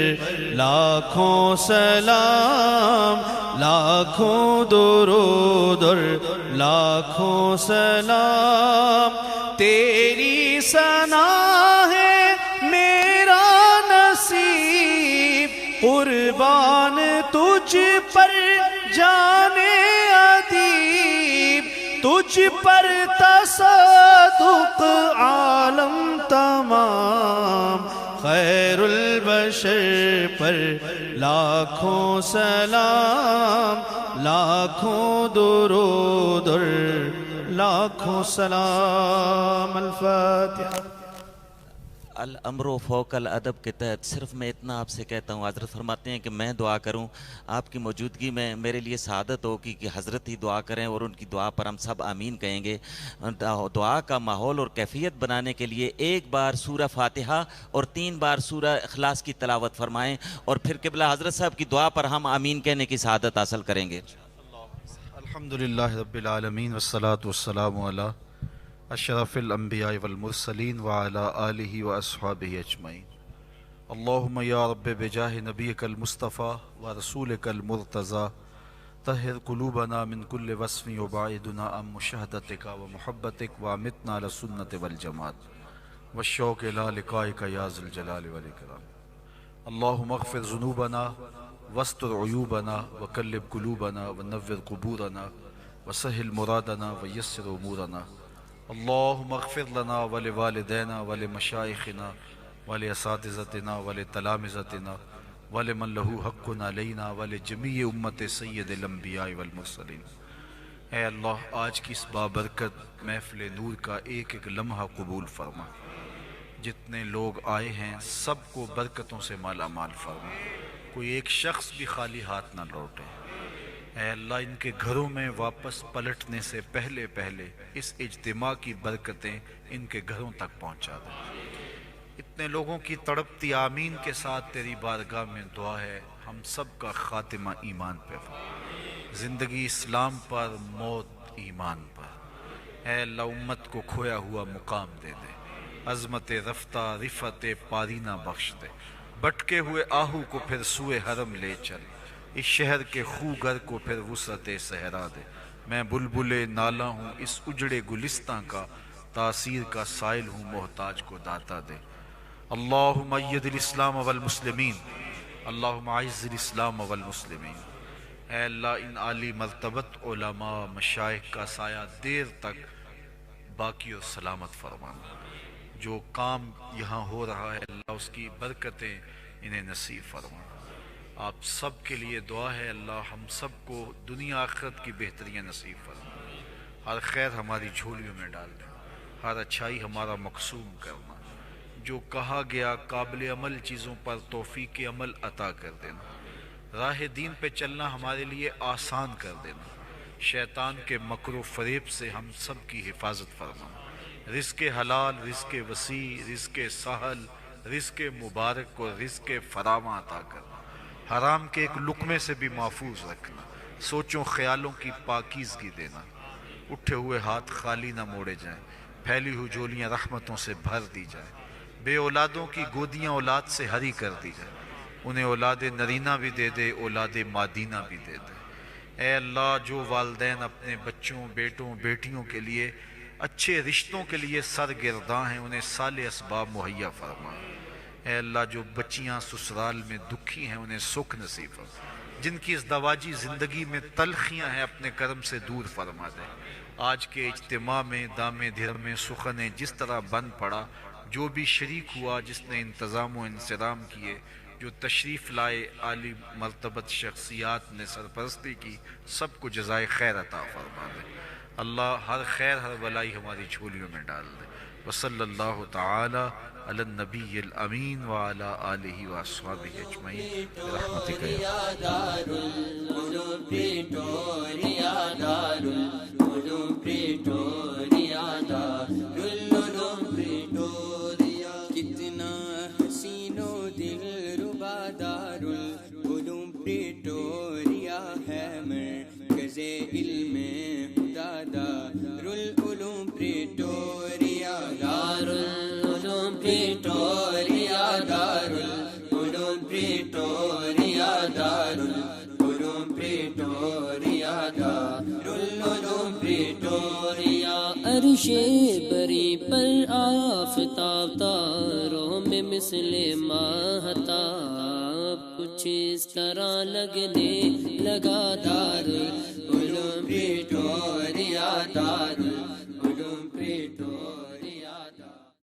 لاکھوں سلام، لاکھوں درود اور لاکھوں سلام، تیری ثنا پر جانے ادیب، تجھ پر تصدق عالم تمام، خیر البشر پر لاکھوں سلام، لاکھوں درود اور لاکھوں سلام۔ الفاتحہ۔ الامر فوق الادب کے تحت صرف میں اتنا آپ سے کہتا ہوں، حضرت فرماتے ہیں کہ میں دعا کروں آپ کی موجودگی میں، میرے لیے سعادت ہوگی کہ حضرت ہی دعا کریں اور ان کی دعا پر ہم سب آمین کہیں گے۔ دعا کا ماحول اور کیفیت بنانے کے لیے ایک بار سورہ فاتحہ اور 3 بار سورہ اخلاص کی تلاوت فرمائیں، اور پھر قبلہ حضرت صاحب کی دعا پر ہم آمین کہنے کی سعادت حاصل کریں گے۔ الحمدللہ رب العالمین والصلاة والسلام علی اشرف الانبیاء والمرسلین وعلی آلہ واصحابہ اجمعین۔ اللہم یا رب بجاہ نبیک المصطفیٰ ورسولک المرتضی طہر قلوبنا من کل وصف وباعدنا عن مشاہدتک ومحبتک وامتنا لسنت والجماعت والشوق الى لقائک یا ذی الجلال والاکرام۔ اللہم اغفر ذنوبنا واستر عیوبنا وقلب قلوبنا ونور قبورنا وسہل مرادنا ویسر امورنا۔ اللہم اغفر لنا ولوالدینا ولمشائخنا ولاساتذتنا ولتلامذتنا ولمن لہ حق علینا ولجمیع امت سید الانبیاء والمرسلین۔ اے اللہ، آج کی اس بابرکت محفل نور کا ایک ایک لمحہ قبول فرما، جتنے لوگ آئے ہیں سب کو برکتوں سے مالا مال فرما، کوئی ایک شخص بھی خالی ہاتھ نہ لوٹے۔ اے اللہ، ان کے گھروں میں واپس پلٹنے سے پہلے پہلے اس اجتماع کی برکتیں ان کے گھروں تک پہنچا دیں۔ اتنے لوگوں کی تڑپتی آمین کے ساتھ تیری بارگاہ میں دعا ہے، ہم سب کا خاتمہ ایمان پہ ہو، زندگی اسلام پر، موت ایمان پر۔ اے اللہ، امت کو کھویا ہوا مقام دے دے، عظمت رفتہ رفعت پارینہ بخش دے، بھٹکے ہوئے آہو کو پھر سوئے حرم لے چل، اس شہر کے خوگر کو پھر وسعت صحرا دے۔ میں بلبل نالا ہوں اس اجڑے گلستاں کا، تاثیر کا سائل ہوں محتاج کو داتا دے۔ اللہم اید الاسلام والمسلمین، اللہم اعز الاسلام والمسلمین۔ اے اللہ، ان عالی مرتبت علماء مشائخ کا سایہ دیر تک باقی اور سلامت فرمانا۔ جو کام یہاں ہو رہا ہے اللہ، اس کی برکتیں انہیں نصیب فرما۔ آپ سب کے لیے دعا ہے اللہ، ہم سب کو دنیا آخرت کی بہتریاں نصیب فرما، ہر خیر ہماری جھولیوں میں ڈال دیں، ہر اچھائی ہمارا مقسوم کرنا، جو کہا گیا قابل عمل چیزوں پر توفیق عمل عطا کر دینا، راہ دین پہ چلنا ہمارے لیے آسان کر دینا، شیطان کے مکر و فریب سے ہم سب کی حفاظت فرما، رزق حلال، رزق وسیع، رزق سہل، رزق مبارک اور رزق فراواں عطا کرنا، حرام کے ایک لقمے سے بھی محفوظ رکھنا، سوچوں خیالوں کی پاکیزگی دینا، اٹھے ہوئے ہاتھ خالی نہ موڑے جائیں، پھیلی ہوئی جھولیاں رحمتوں سے بھر دی جائیں، بے اولادوں کی گودیاں اولاد سے ہری کر دی جائیں، انہیں اولاد نرینہ بھی دے دے، اولاد مادینہ بھی دے دے۔ اے اللہ، جو والدین اپنے بچوں، بیٹوں، بیٹیوں کے لیے اچھے رشتوں کے لیے سرگرداں ہیں، انہیں صالح اسباب مہیا فرما۔ اے اللہ، جو بچیاں سسرال میں دکھی ہیں انہیں سکھ نصیب فرما، جن کی اس دواجی زندگی میں تلخیاں ہیں اپنے کرم سے دور فرما دے۔ آج کے اجتماع میں دام دھر میں سخنیں جس طرح بن پڑا، جو بھی شریک ہوا، جس نے انتظام و انصرام کیے، جو تشریف لائے، عالی مرتبت شخصیات نے سرپرستی کی، سب کو جزائے خیر عطا فرما دے۔ اللہ، ہر خیر ہر بلائی ہماری جھولیوں میں ڈال دے۔ وصلی اللہ تعالی علی النبی الامین وعلی آلہ واصحابہ اجمعین برحمتک یا کتنا حسین و دل ربا دارالعلوم پریٹوریا ہے، مرکز علم خدا Darul Uloom Pretoria, Darul Uloom Pretoria, Darul Uloom Pretoria, Darul Uloom Pretoria, Darul Uloom Pretoria. عرش بری پر آفتاب تاروں میں مثل ماہتاب، سب کچھ اس طرح لگنے لگا، دارالعلوم پریٹوریا، دارالعلوم